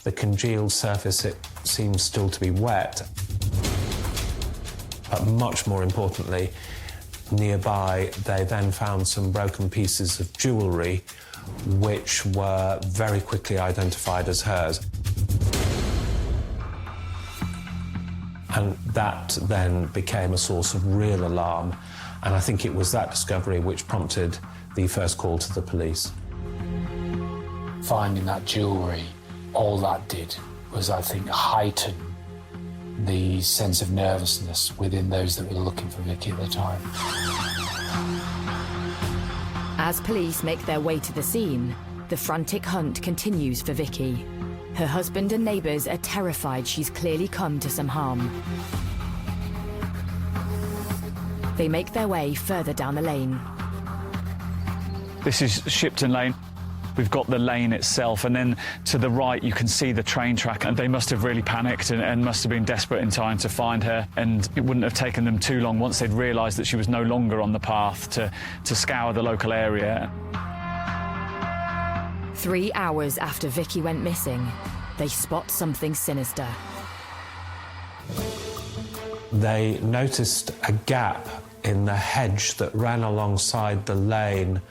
the congealed surface it seemed still to be wet. But much more importantly, nearby they then found some broken pieces of jewellery which were very quickly identified as hers. And that then became a source of real alarm, and I think it was that discovery which prompted the first call to the police. Finding that jewellery, all that did was, I think, heighten the sense of nervousness within those that were looking for Vicky at the time. As police make their way to the scene, the frantic hunt continues for Vicky. Her husband and neighbours are terrified she's clearly come to some harm. They make their way further down the lane. This is Shipton Lane. We've got the lane itself, and then to the right you can see the train track, and they must have really panicked and must have been desperate in trying to find her, and it wouldn't have taken them too long once they'd realised that she was no longer on the path to scour the local area. 3 hours after Vicky went missing, they spot something sinister. They noticed a gap in the hedge that ran alongside the lane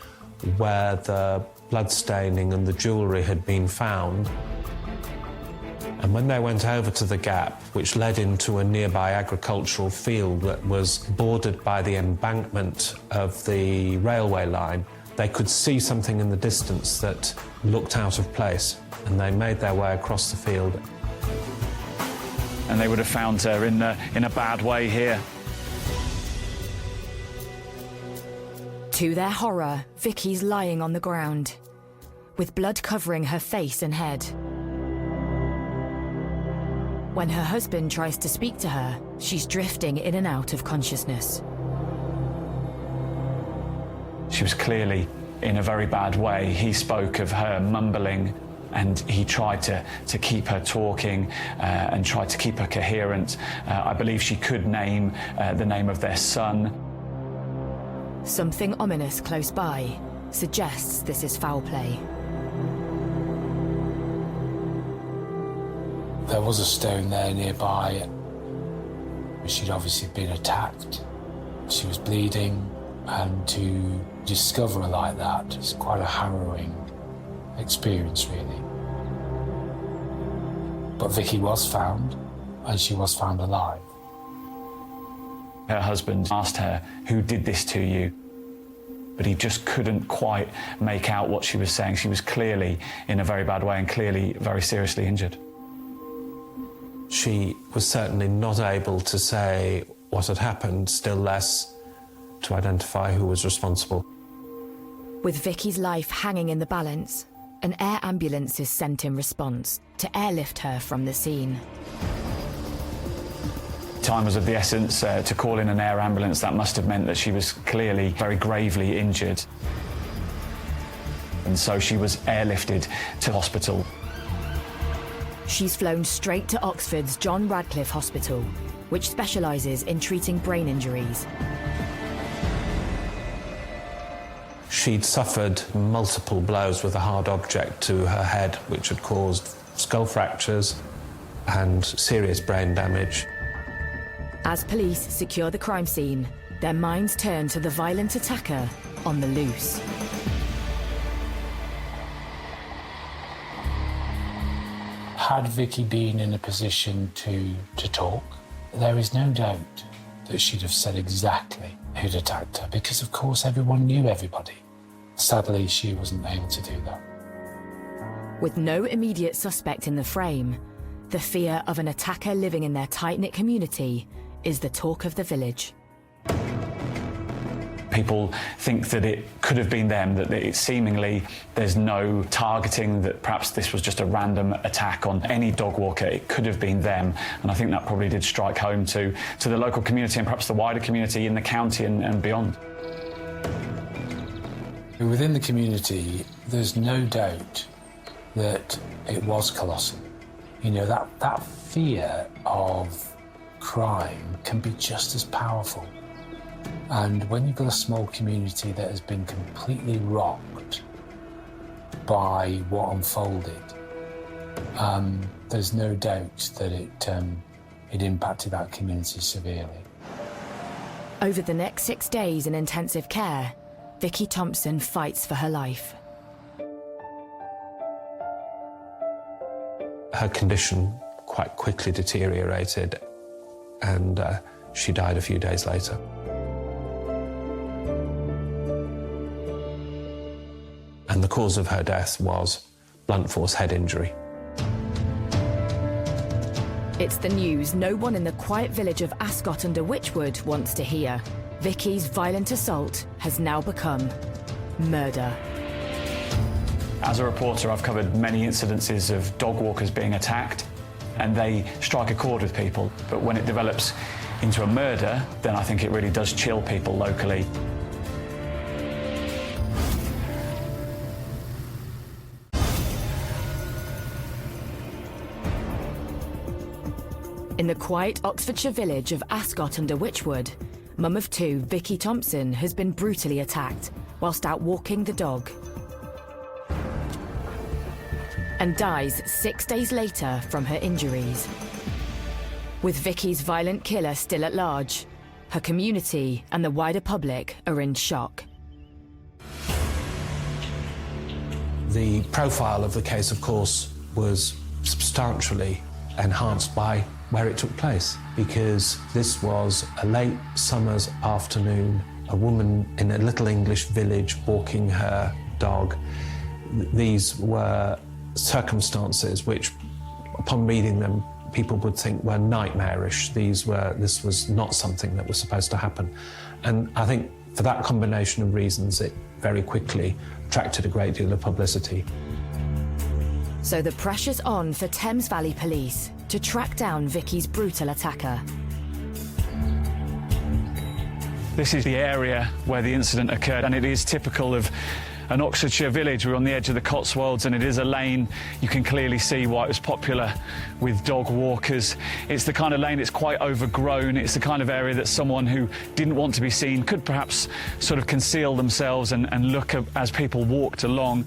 where the bloodstaining and the jewellery had been found. And when they went over to the gap, which led into a nearby agricultural field that was bordered by the embankment of the railway line, they could see something in the distance that looked out of place, and they made their way across the field. And they would have found her in a bad way here. To their horror, Vicky's lying on the ground, with blood covering her face and head. When her husband tries to speak to her, she's drifting in and out of consciousness. She was clearly in a very bad way. He spoke of her mumbling, and he tried to keep her talking and tried to keep her coherent. I believe she could name the name of their son. Something ominous close by suggests this is foul play. There was a stone there nearby. She'd obviously been attacked. She was bleeding, and to discover her like that is quite a harrowing experience, really. But Vicky was found, and she was found alive. Her husband asked her, "Who did this to you?" But he just couldn't quite make out what she was saying. She was clearly in a very bad way and clearly very seriously injured. She was certainly not able to say what had happened, still less to identify who was responsible. With Vicky's life hanging in the balance, an air ambulance is sent in response to airlift her from the scene. Time was of the essence to call in an air ambulance. That must have meant that she was clearly very gravely injured. And so she was airlifted to hospital. She's flown straight to Oxford's John Radcliffe Hospital, which specialises in treating brain injuries. She'd suffered multiple blows with a hard object to her head, which had caused skull fractures and serious brain damage. As police secure the crime scene, their minds turn to the violent attacker on the loose. Had Vicky been in a position to talk, there is no doubt that she'd have said exactly who'd attacked her, because of course everyone knew everybody. Sadly, she wasn't able to do that. With no immediate suspect in the frame, the fear of an attacker living in their tight-knit community is the talk of the village. People think that it could have been them, that it seemingly there's no targeting, that perhaps this was just a random attack on any dog walker. It could have been them. And I think that probably did strike home to the local community and perhaps the wider community in the county and beyond. Within the community, there's no doubt that it was colossal. You know, that fear of crime can be just as powerful. And when you've got a small community that has been completely rocked by what unfolded, there's no doubt that it impacted that community severely. Over the next 6 days in intensive care, Vicky Thompson fights for her life. Her condition quite quickly deteriorated, and she died a few days later. And the cause of her death was blunt force head injury. It's the news no one in the quiet village of Ascot under Wychwood wants to hear. Vicky's violent assault has now become murder. As a reporter, I've covered many incidences of dog walkers being attacked, and they strike a chord with people. But when it develops into a murder, then I think it really does chill people locally. In the quiet Oxfordshire village of Ascot under Wychwood, mum of two, Vicky Thompson, has been brutally attacked whilst out walking the dog, and dies 6 days later from her injuries. With Vicky's violent killer still at large, her community and the wider public are in shock. The profile of the case, of course, was substantially enhanced by where it took place, because this was a late summer's afternoon, a woman in a little English village walking her dog. These were circumstances which, upon reading them, people would think were nightmarish. This was not something that was supposed to happen. And I think for that combination of reasons, it very quickly attracted a great deal of publicity. So the pressure's on for Thames Valley Police to track down Vicky's brutal attacker. This is the area where the incident occurred, and it is typical of an Oxfordshire village. We're on the edge of the Cotswolds, and it is a lane. You can clearly see why it was popular with dog walkers. It's the kind of lane that's quite overgrown. It's the kind of area that someone who didn't want to be seen could perhaps sort of conceal themselves and look as people walked along.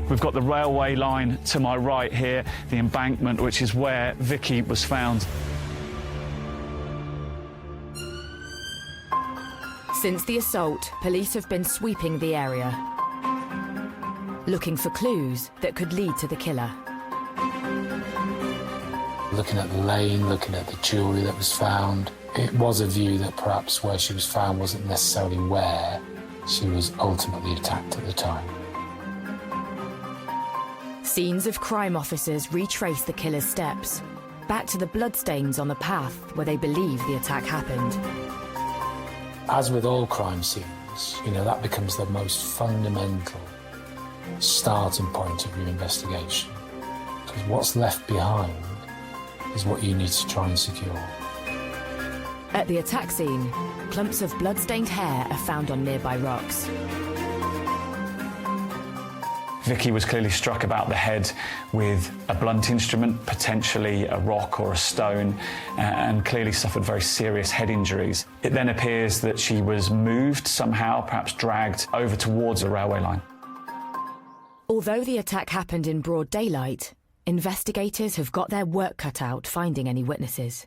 We've got the railway line to my right here, the embankment, which is where Vicky was found. Since the assault, police have been sweeping the area, looking for clues that could lead to the killer. Looking at the lane, looking at the jewellery that was found, it was a view that perhaps where she was found wasn't necessarily where she was ultimately attacked at the time. Scenes of crime officers retrace the killer's steps, back to the bloodstains on the path where they believe the attack happened. As with all crime scenes, that becomes the most fundamental starting point of your investigation. Because what's left behind is what you need to try and secure. At the attack scene, clumps of blood-stained hair are found on nearby rocks. Vicky was clearly struck about the head with a blunt instrument, potentially a rock or a stone, and clearly suffered very serious head injuries. It then appears that she was moved somehow, perhaps dragged over towards a railway line. Although the attack happened in broad daylight, investigators have got their work cut out finding any witnesses.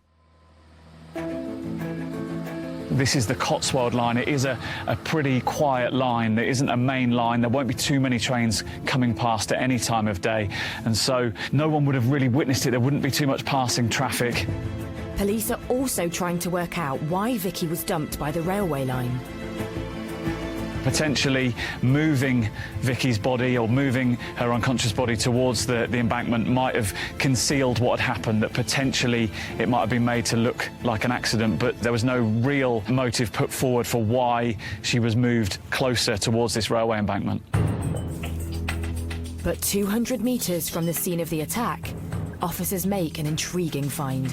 This is the Cotswold line. It is a pretty quiet line. There isn't a main line. There won't be too many trains coming past at any time of day. And so no one would have really witnessed it. There wouldn't be too much passing traffic. Police are also trying to work out why Vicky was dumped by the railway line. Potentially moving Vicky's body or moving her unconscious body towards the embankment might have concealed what had happened, that potentially it might have been made to look like an accident, but there was no real motive put forward for why she was moved closer towards this railway embankment. But 200 metres from the scene of the attack, officers make an intriguing find.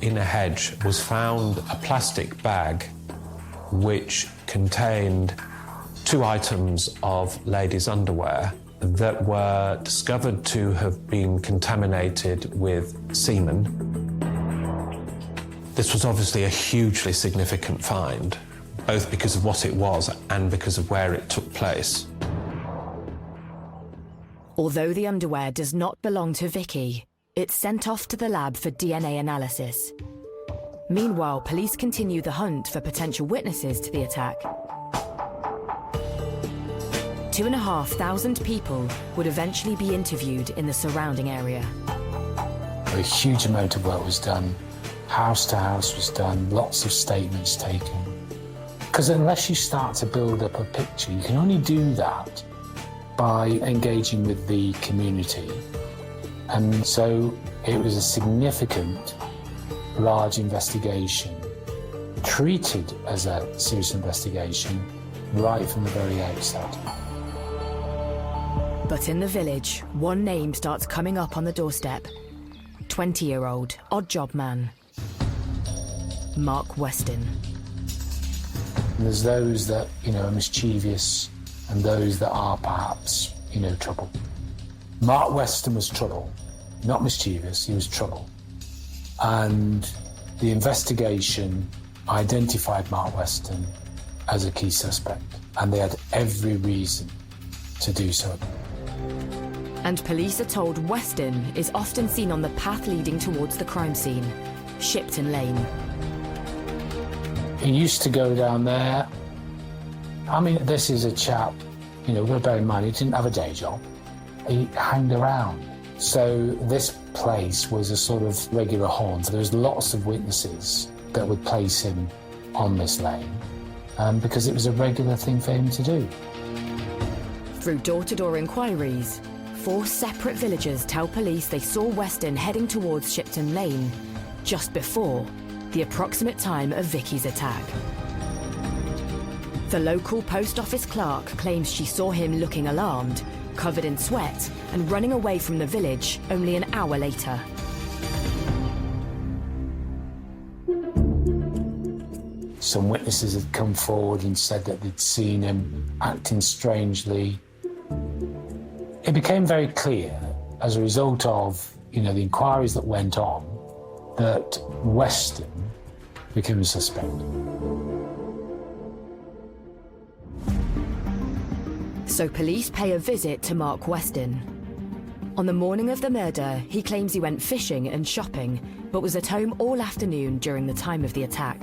In a hedge was found a plastic bag which contained 2 items of ladies' underwear that were discovered to have been contaminated with semen. This was obviously a hugely significant find, both because of what it was and because of where it took place. Although the underwear does not belong to Vicky, it's sent off to the lab for DNA analysis. Meanwhile, police continue the hunt for potential witnesses to the attack. 2,500 people would eventually be interviewed in the surrounding area. A huge amount of work was done. House to house was done, lots of statements taken. Because unless you start to build up a picture, you can only do that by engaging with the community. And so it was a significant, large investigation, treated as a serious investigation right from the very outset. But in the village, one name starts coming up on the doorstep. 20-year-old odd job man, Mark Weston. And there's those that, are mischievous and those that are perhaps, trouble. Mark Weston was trouble, not mischievous, he was trouble. And the investigation identified Mark Weston as a key suspect, and they had every reason to do so. And police are told Weston is often seen on the path leading towards the crime scene, Shipton Lane. He used to go down there. I mean, this is a chap, you know, we've got to bear in mind, he didn't have a day job. He hanged around. So this place was a sort of regular haunt. There was lots of witnesses that would place him on this lane because it was a regular thing for him to do. Through door-to-door inquiries, 4 separate villagers tell police they saw Weston heading towards Shipton Lane just before the approximate time of Vicky's attack. The local post office clerk claims she saw him looking alarmed, covered in sweat, and running away from the village only an hour later. Some witnesses had come forward and said that they'd seen him acting strangely. It became very clear, as a result of, you know, the inquiries that went on, that Weston became a suspect. So police pay a visit to Mark Weston. On the morning of the murder, he claims he went fishing and shopping, but was at home all afternoon during the time of the attack.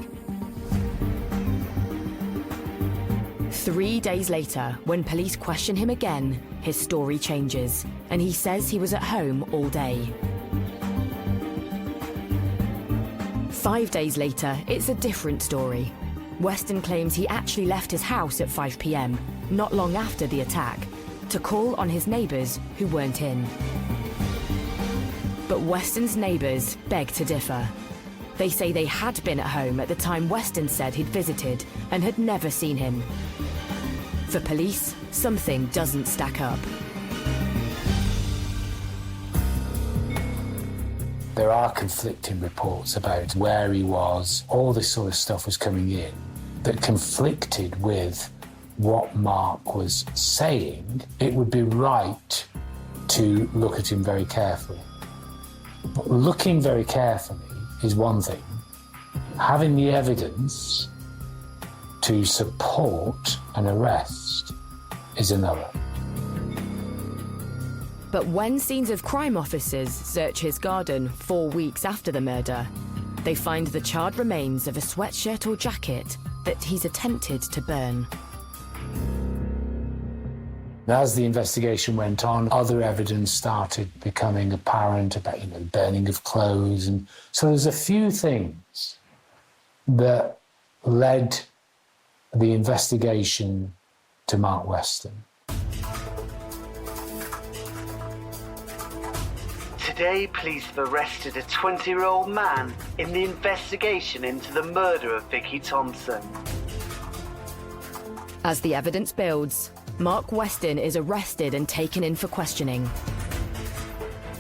3 days later, when police question him again, his story changes, and he says he was at home all day. 5 days later, it's a different story. Weston claims he actually left his house at 5 p.m, not long after the attack, to call on his neighbours who weren't in. But Weston's neighbours beg to differ. They say they had been at home at the time Weston said he'd visited and had never seen him. For police, something doesn't stack up. There are conflicting reports about where he was. All this sort of stuff was coming in that conflicted with what Mark was saying. It would be right to look at him very carefully. But looking very carefully is one thing. Having the evidence to support an arrest is another. But when scenes of crime officers search his garden 4 weeks after the murder, they find the charred remains of a sweatshirt or jacket that he's attempted to burn. As the investigation went on, other evidence started becoming apparent about, you know, burning of clothes. And so there's a few things that led the investigation to Mark Weston. Today, police have arrested a 20-year-old man in the investigation into the murder of Vicky Thompson. As the evidence builds, Mark Weston is arrested and taken in for questioning.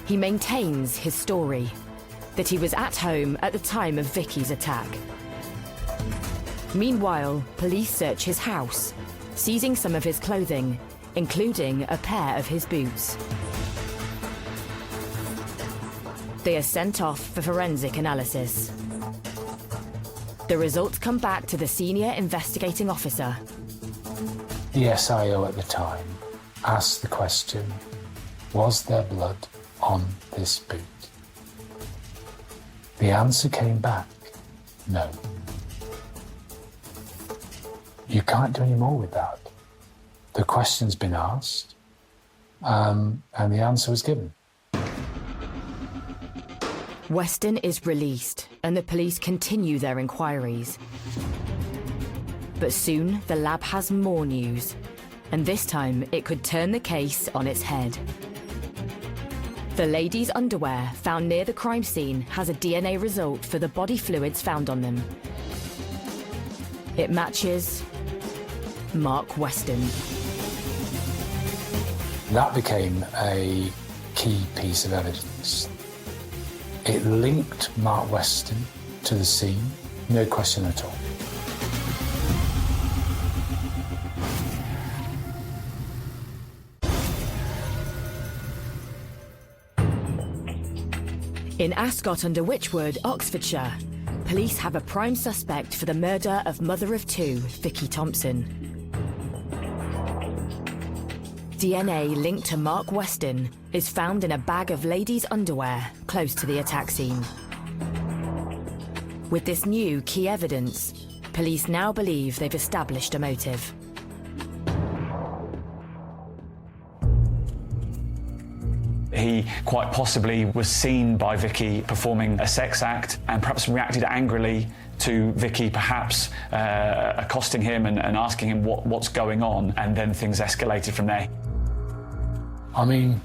He maintains his story, that he was at home at the time of Vicky's attack. Meanwhile, police search his house, seizing some of his clothing, including a pair of his boots. They are sent off for forensic analysis. The results come back to the senior investigating officer. The SIO at the time asked the question, was there blood on this boot? The answer came back, no. You can't do any more with that. The question's been asked, and the answer was given. Weston is released, and the police continue their inquiries. But soon, the lab has more news, and this time it could turn the case on its head. The lady's underwear found near the crime scene has a DNA result for the body fluids found on them. It matches Mark Weston. That became a key piece of evidence. It linked Mark Weston to the scene, no question at all. In Ascot under Wychwood, Oxfordshire, police have a prime suspect for the murder of mother of two, Vicky Thompson. DNA linked to Mark Weston is found in a bag of ladies' underwear close to the attack scene. With this new key evidence, police now believe they've established a motive. He quite possibly was seen by Vicky performing a sex act and perhaps reacted angrily to Vicky, perhaps accosting him and asking him what's going on, and then things escalated from there. I mean,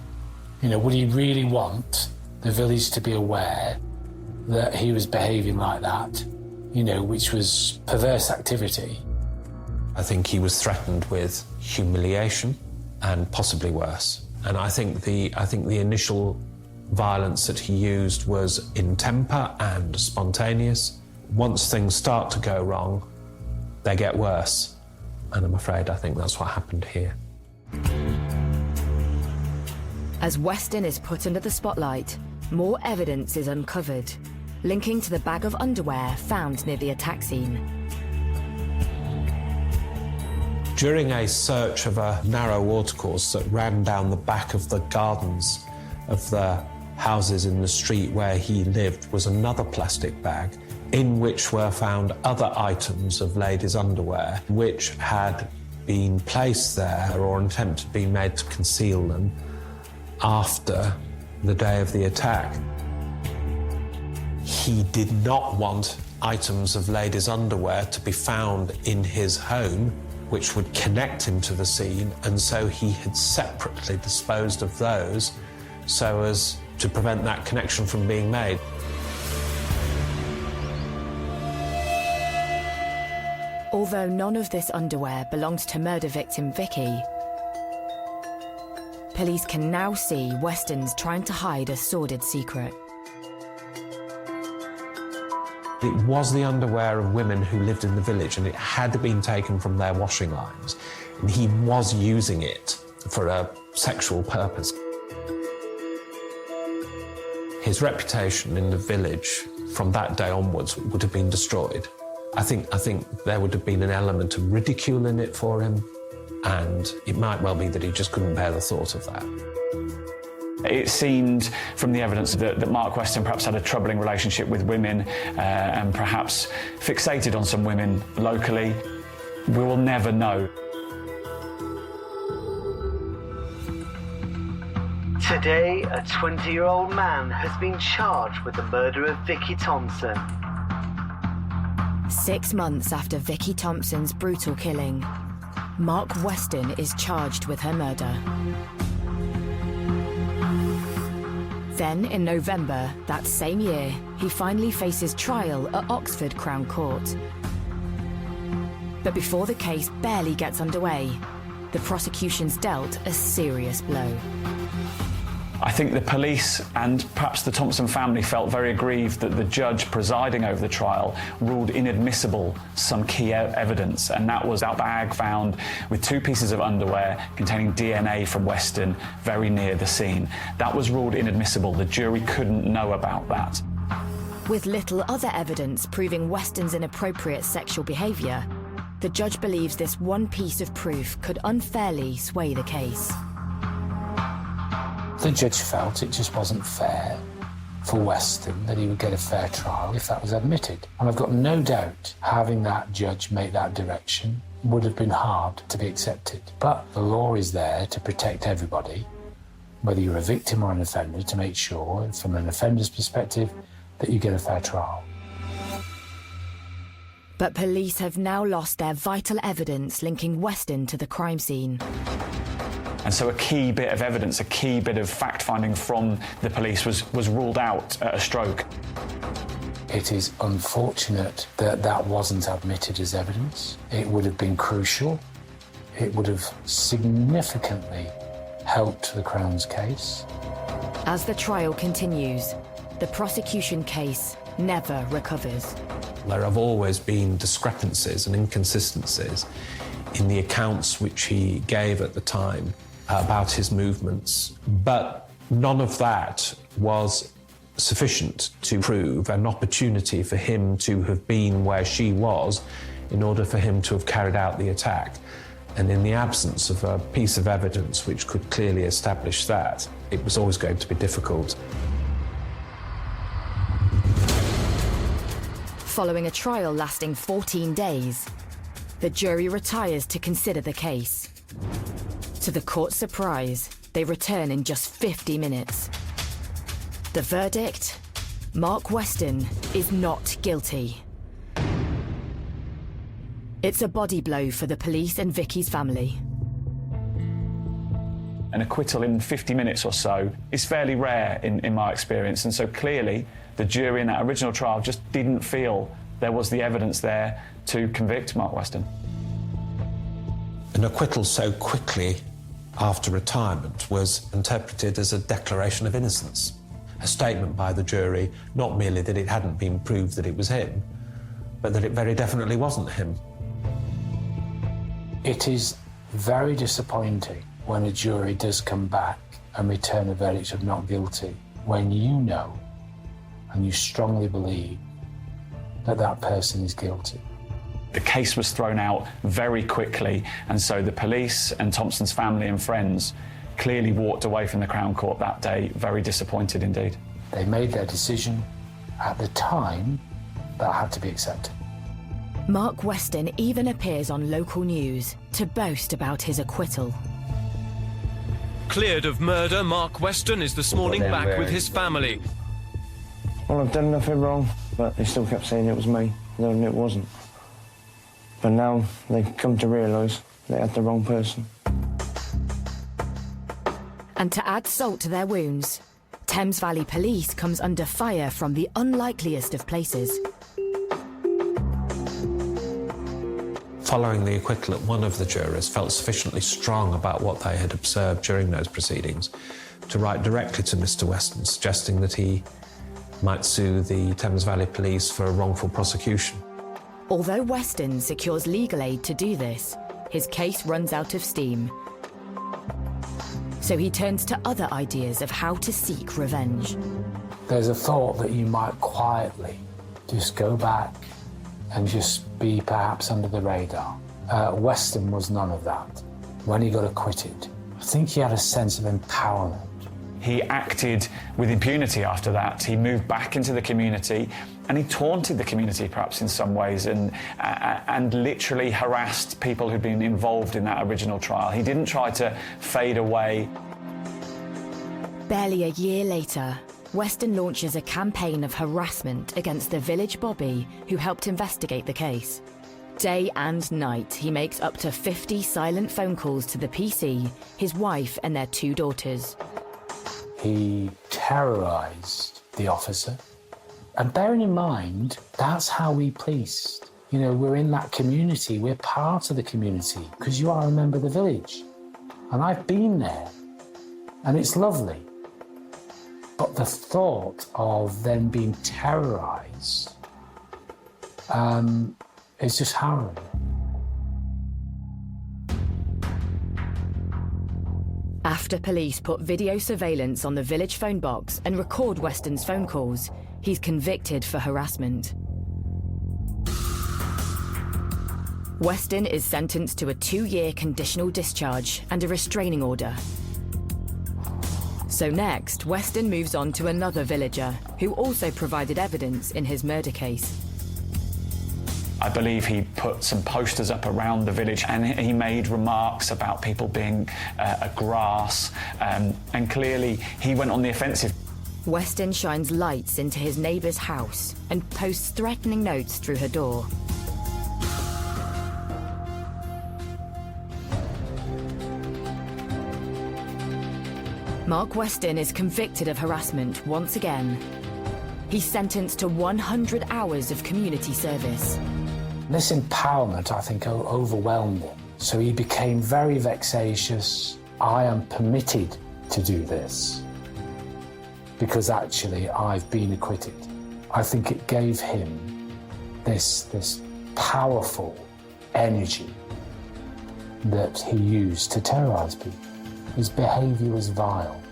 you know, would he really want the village to be aware that he was behaving like that, you know, which was perverse activity? I think he was threatened with humiliation and possibly worse. And I think the initial violence that he used was in temper and spontaneous. Once things start to go wrong, they get worse. And I'm afraid I think that's what happened here. As Weston is put under the spotlight, more evidence is uncovered, linking to the bag of underwear found near the attack scene. During a search of a narrow watercourse that ran down the back of the gardens of the houses in the street where he lived was another plastic bag in which were found other items of ladies' underwear which had been placed there or an attempt had been made to conceal them after the day of the attack. He did not want items of ladies' underwear to be found in his home which would connect him to the scene, and so he had separately disposed of those so as to prevent that connection from being made. Although none of this underwear belonged to murder victim Vicky, police can now see Weston's trying to hide a sordid secret. It was the underwear of women who lived in the village, and it had been taken from their washing lines, and he was using it for a sexual purpose. His reputation in the village from that day onwards would have been destroyed. I think there would have been an element of ridicule in it for him, and it might well be that he just couldn't bear the thought of that. It seemed from the evidence that Mark Weston perhaps had a troubling relationship with women and perhaps fixated on some women locally. We will never know. Today, a 20-year-old man has been charged with the murder of Vicky Thompson. 6 months after Vicky Thompson's brutal killing, Mark Weston is charged with her murder. Then, in November that same year, he finally faces trial at Oxford Crown Court. But before the case barely gets underway, the prosecution's dealt a serious blow. I think the police and perhaps the Thompson family felt very aggrieved that the judge presiding over the trial ruled inadmissible some key evidence, and that was that bag found with 2 pieces of underwear containing DNA from Weston very near the scene. That was ruled inadmissible. The jury couldn't know about that. With little other evidence proving Weston's inappropriate sexual behaviour, the judge believes this one piece of proof could unfairly sway the case. The judge felt it just wasn't fair for Weston that he would get a fair trial if that was admitted. And I've got no doubt having that judge make that direction would have been hard to be accepted. But the law is there to protect everybody, whether you're a victim or an offender, to make sure, from an offender's perspective, that you get a fair trial. But police have now lost their vital evidence linking Weston to the crime scene. And so a key bit of evidence, a key bit of fact-finding from the police was ruled out at a stroke. It is unfortunate that that wasn't admitted as evidence. It would have been crucial. It would have significantly helped the Crown's case. As the trial continues, the prosecution case never recovers. There have always been discrepancies and inconsistencies in the accounts which he gave at the time about his movements, but none of that was sufficient to prove an opportunity for him to have been where she was in order for him to have carried out the attack. And in the absence of a piece of evidence which could clearly establish that, it was always going to be difficult. Following a trial lasting 14 days, the jury retires to consider the case. To the court's surprise, they return in just 50 minutes. The verdict? Mark Weston is not guilty. It's a body blow for the police and Vicky's family. An acquittal in 50 minutes or so is fairly rare in my experience, and so clearly the jury in that original trial just didn't feel there was the evidence there to convict Mark Weston. An acquittal so quickly after retirement was interpreted as a declaration of innocence, a statement by the jury not merely that it hadn't been proved that it was him, but that it very definitely wasn't him. It is very disappointing when a jury does come back and return a verdict of not guilty, when you know and you strongly believe that that person is guilty. The case was thrown out very quickly, and so the police and Thompson's family and friends clearly walked away from the Crown Court that day very disappointed indeed. They made their decision at the time that had to be accepted. Mark Weston even appears on local news to boast about his acquittal. Cleared of murder, Mark Weston is this morning back with his family. Well, I've done nothing wrong, but they still kept saying it was me, though it wasn't. But now they've come to realise they had the wrong person. And to add salt to their wounds, Thames Valley Police comes under fire from the unlikeliest of places. Following the acquittal, one of the jurors felt sufficiently strong about what they had observed during those proceedings to write directly to Mr. Weston, suggesting that he might sue the Thames Valley Police for a wrongful prosecution. Although Weston secures legal aid to do this, his case runs out of steam. So he turns to other ideas of how to seek revenge. There's a thought that you might quietly just go back and just be perhaps under the radar. Weston was none of that. When he got acquitted, I think he had a sense of empowerment. He acted with impunity after that. He moved back into the community and he taunted the community perhaps in some ways and literally harassed people who'd been involved in that original trial. He didn't try to fade away. Barely a year later, Weston launches a campaign of harassment against the village bobby who helped investigate the case. Day and night, he makes up to 50 silent phone calls to the PC, his wife and their 2 daughters. He terrorised the officer. And bearing in mind, that's how we policed. You know, we're in that community, we're part of the community, because you are a member of the village. And I've been there, and it's lovely. But the thought of them being terrorised is just harrowing. After police put video surveillance on the village phone box and record Weston's phone calls, he's convicted for harassment. Weston is sentenced to a 2-year conditional discharge and a restraining order. So next, Weston moves on to another villager who also provided evidence in his murder case. I believe he put some posters up around the village and he made remarks about people being a grass, and clearly he went on the offensive. Weston shines lights into his neighbour's house and posts threatening notes through her door. Mark Weston is convicted of harassment once again. He's sentenced to 100 hours of community service. This empowerment, I think, overwhelmed him. So he became very vexatious. I am permitted to do this because actually I've been acquitted. I think it gave him this powerful energy that he used to terrorise people. His behaviour was vile.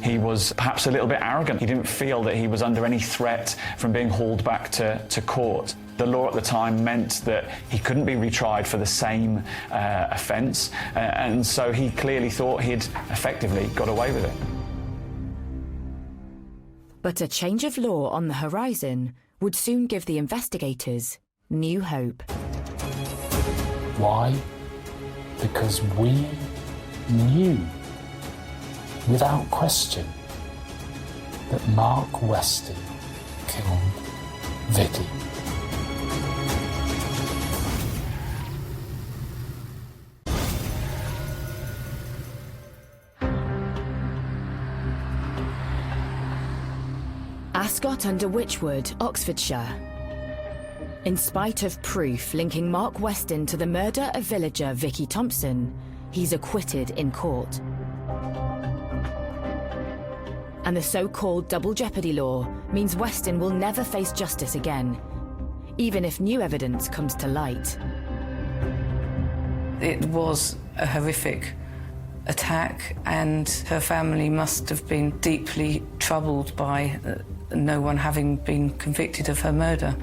He was perhaps a little bit arrogant. He didn't feel that he was under any threat from being hauled back to court. The law at the time meant that he couldn't be retried for the same offence, and so he clearly thought he'd effectively got away with it. But a change of law on the horizon would soon give the investigators new hope. Why? Because we knew, without question, that Mark Weston killed Vicky. Ascot under Wychwood, Oxfordshire. In spite of proof linking Mark Weston to the murder of villager Vicky Thompson, he's acquitted in court. And the so-called double jeopardy law means Weston will never face justice again, even if new evidence comes to light. It was a horrific attack, and her family must have been deeply troubled by no one having been convicted of her murder.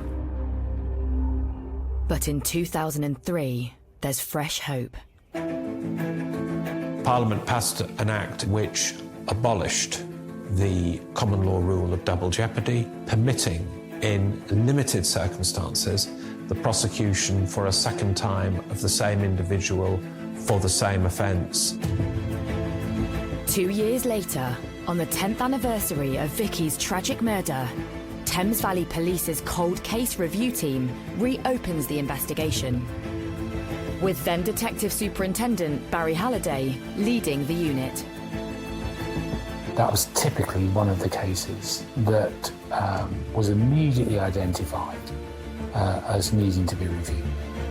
But in 2003, there's fresh hope. Parliament passed an act which abolished the common law rule of double jeopardy, permitting, in limited circumstances, the prosecution for a second time of the same individual for the same offence. 2 years later, on the 10th anniversary of Vicky's tragic murder, Thames Valley Police's cold case review team reopens the investigation, with then Detective Superintendent Barry Halliday leading the unit. That was typically one of the cases that was immediately identified as needing to be reviewed.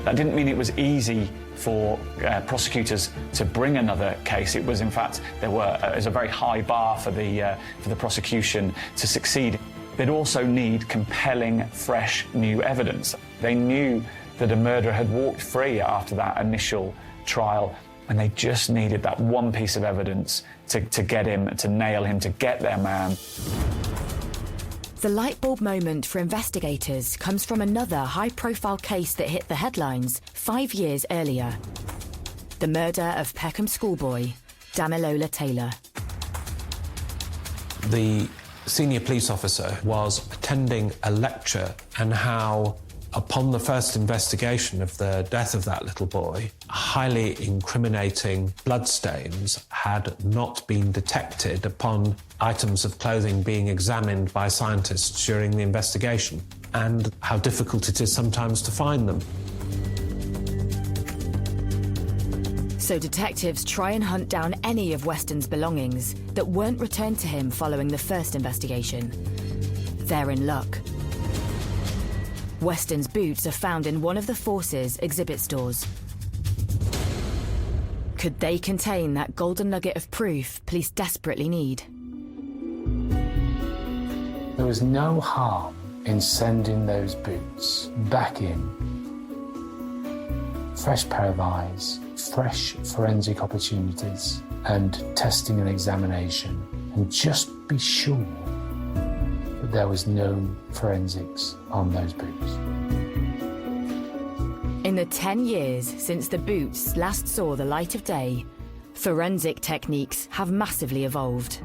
That didn't mean it was easy for prosecutors to bring another case. It was, in fact, there was a very high bar for the prosecution to succeed. They'd also need compelling, fresh, new evidence. They knew that a murderer had walked free after that initial trial, and they just needed that one piece of evidence to get him, to nail him, to get their man. The light bulb moment for investigators comes from another high-profile case that hit the headlines 5 years earlier. The murder of Peckham schoolboy, Damilola Taylor. The senior police officer was attending a lecture on how, upon the first investigation of the death of that little boy, highly incriminating bloodstains had not been detected upon items of clothing being examined by scientists during the investigation, and how difficult it is sometimes to find them. So detectives try and hunt down any of Weston's belongings that weren't returned to him following the first investigation. They're in luck. Weston's boots are found in one of the Force's exhibit stores. Could they contain that golden nugget of proof police desperately need? There was no harm in sending those boots back in. Fresh pair of eyes, fresh forensic opportunities, and testing and examination, and just be sure that there was no forensics on those boots. In the 10 years since the boots last saw the light of day, forensic techniques have massively evolved.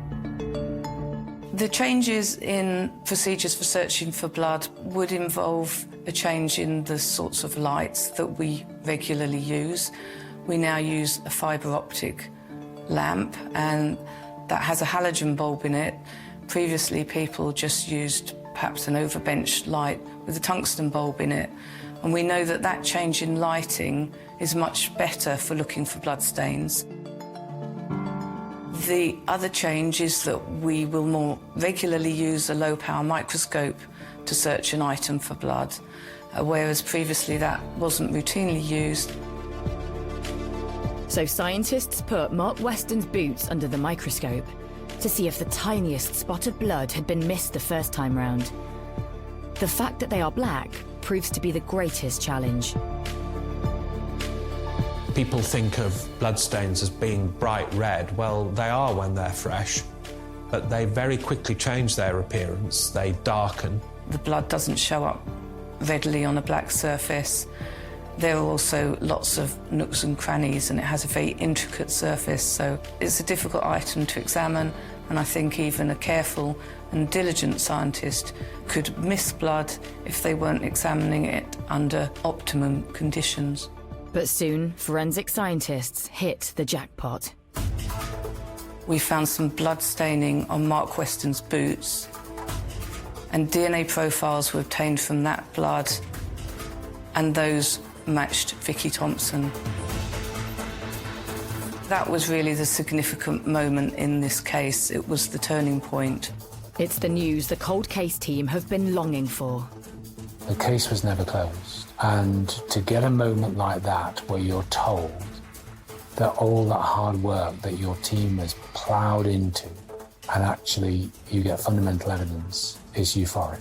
The changes in procedures for searching for blood would involve a change in the sorts of lights that we regularly use. We now use a fibre optic lamp, and that has a halogen bulb in it. Previously, people just used perhaps an overbench light with a tungsten bulb in it. And we know that that change in lighting is much better for looking for bloodstains. The other change is that we will more regularly use a low-power microscope to search an item for blood, whereas previously that wasn't routinely used. So scientists put Mark Weston's boots under the microscope to see if the tiniest spot of blood had been missed the first time round. The fact that they are black proves to be the greatest challenge. People think of bloodstains as being bright red. Well, they are when they're fresh, but they very quickly change their appearance. They darken. The blood doesn't show up readily on a black surface. There are also lots of nooks and crannies, and it has a very intricate surface, so it's a difficult item to examine, and I think even a careful and diligent scientist could miss blood if they weren't examining it under optimum conditions. But soon, forensic scientists hit the jackpot. We found some blood staining on Mark Weston's boots, and DNA profiles were obtained from that blood, and those matched Vicky Thompson. That was really the significant moment in this case. It was the turning point. It's the news the cold case team have been longing for. The case was never closed, and to get a moment like that where you're told that all that hard work that your team has ploughed into and actually you get fundamental evidence is euphoric.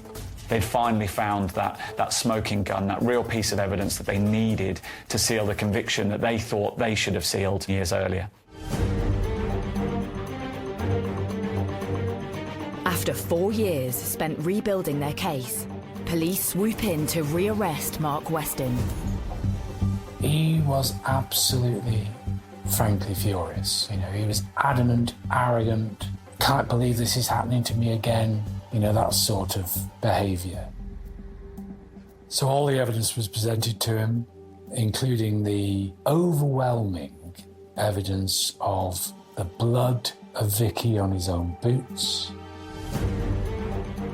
They'd finally found that smoking gun, that real piece of evidence that they needed to seal the conviction that they thought they should have sealed years earlier. After 4 years spent rebuilding their case, police swoop in to rearrest Mark Weston. He was absolutely, frankly furious. You know, he was adamant, arrogant, can't believe this is happening to me again. You know, that sort of behaviour. So all the evidence was presented to him, including the overwhelming evidence of the blood of Vicky on his own boots.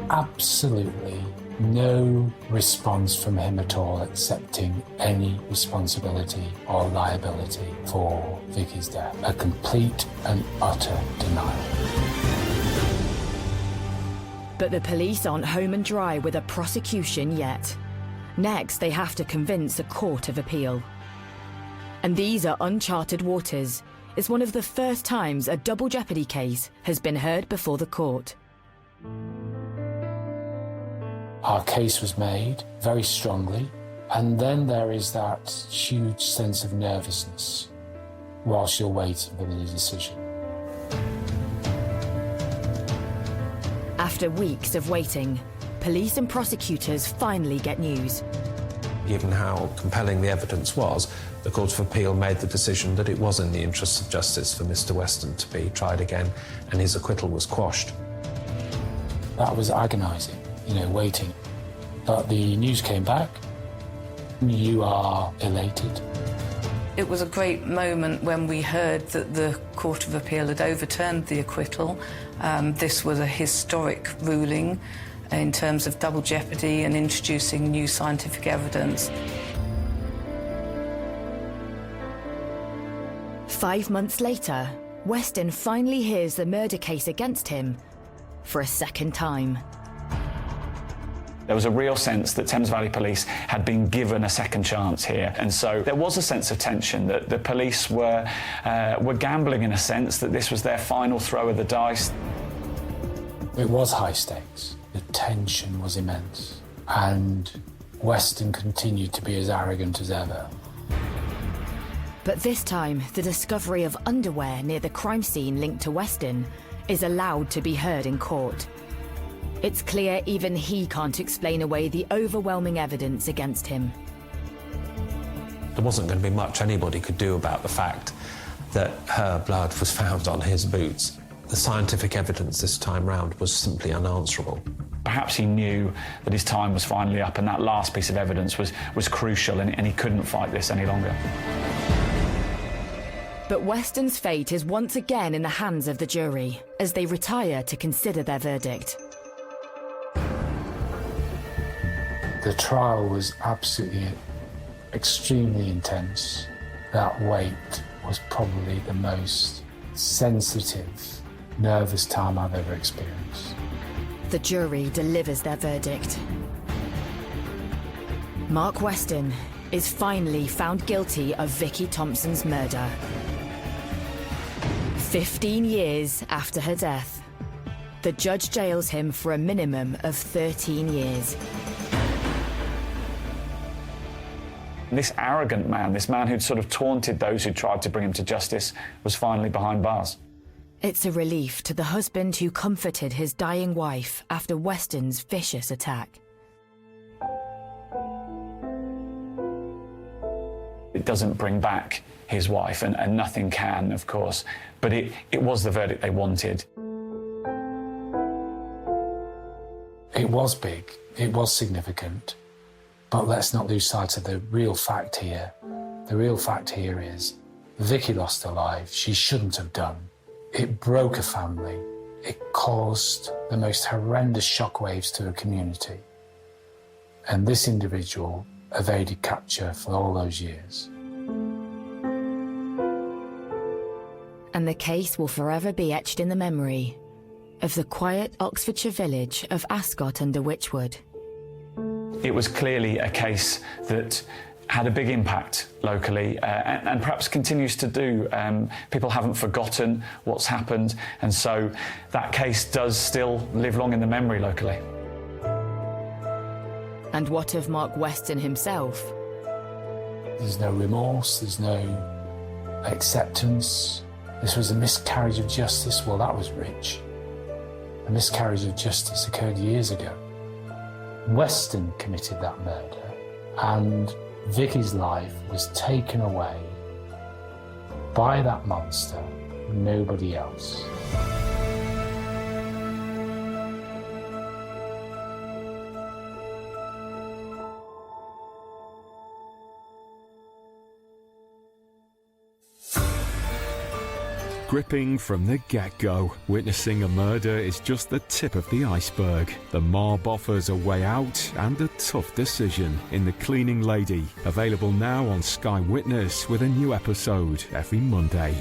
Absolutely no response from him at all accepting any responsibility or liability for Vicky's death. A complete and utter denial. But the police aren't home and dry with a prosecution yet. Next, they have to convince a court of appeal. And these are uncharted waters. It's one of the first times a double jeopardy case has been heard before the court. Our case was made very strongly, and then there is that huge sense of nervousness whilst you're waiting for the decision. After weeks of waiting, police and prosecutors finally get news. Given how compelling the evidence was, the Court of Appeal made the decision that it was in the interests of justice for Mr. Weston to be tried again, and his acquittal was quashed. That was agonising, you know, waiting. But the news came back. You are elated. It was a great moment when we heard that the Court of Appeal had overturned the acquittal. This was a historic ruling in terms of double jeopardy and introducing new scientific evidence. 5 months later, Weston finally hears the murder case against him for a second time. There was a real sense that Thames Valley Police had been given a second chance here, and so there was a sense of tension that the police were gambling in a sense, that this was their final throw of the dice. It was high stakes. The tension was immense, and Weston continued to be as arrogant as ever. But this time, the discovery of underwear near the crime scene linked to Weston is allowed to be heard in court. It's clear even he can't explain away the overwhelming evidence against him. There wasn't going to be much anybody could do about the fact that her blood was found on his boots. The scientific evidence this time round was simply unanswerable. Perhaps he knew that his time was finally up, and that last piece of evidence was crucial, and he couldn't fight this any longer. But Weston's fate is once again in the hands of the jury as they retire to consider their verdict. The trial was absolutely extremely intense. That wait was probably the most sensitive, nervous time I've ever experienced. The jury delivers their verdict. Mark Weston is finally found guilty of Vicky Thompson's murder. 15 years after her death, the judge jails him for a minimum of 13 years. This arrogant man, this man who'd sort of taunted those who tried to bring him to justice, was finally behind bars. It's a relief to the husband who comforted his dying wife after Weston's vicious attack. doesn't bring back his wife, and nothing can, of course, but it was the verdict they wanted. It was big, it was significant, but let's not lose sight of the real fact here. The real fact here is Vicky lost her life. She shouldn't have done. It broke a family. It caused the most horrendous shockwaves to a community. And this individual evaded capture for all those years. And the case will forever be etched in the memory of the quiet Oxfordshire village of Ascot under Wychwood. It was clearly a case that had a big impact locally and perhaps continues to do. People haven't forgotten what's happened, and so that case does still live long in the memory locally. And what of Mark Weston himself? There's no remorse, there's no acceptance. This was a miscarriage of justice. Well, that was rich. A miscarriage of justice occurred years ago. Weston committed that murder, and Vicky's life was taken away by that monster, nobody else. Gripping from the get-go, witnessing a murder is just the tip of the iceberg. The mob offers a way out and a tough decision in The Cleaning Lady, available now on Sky Witness with a new episode every Monday.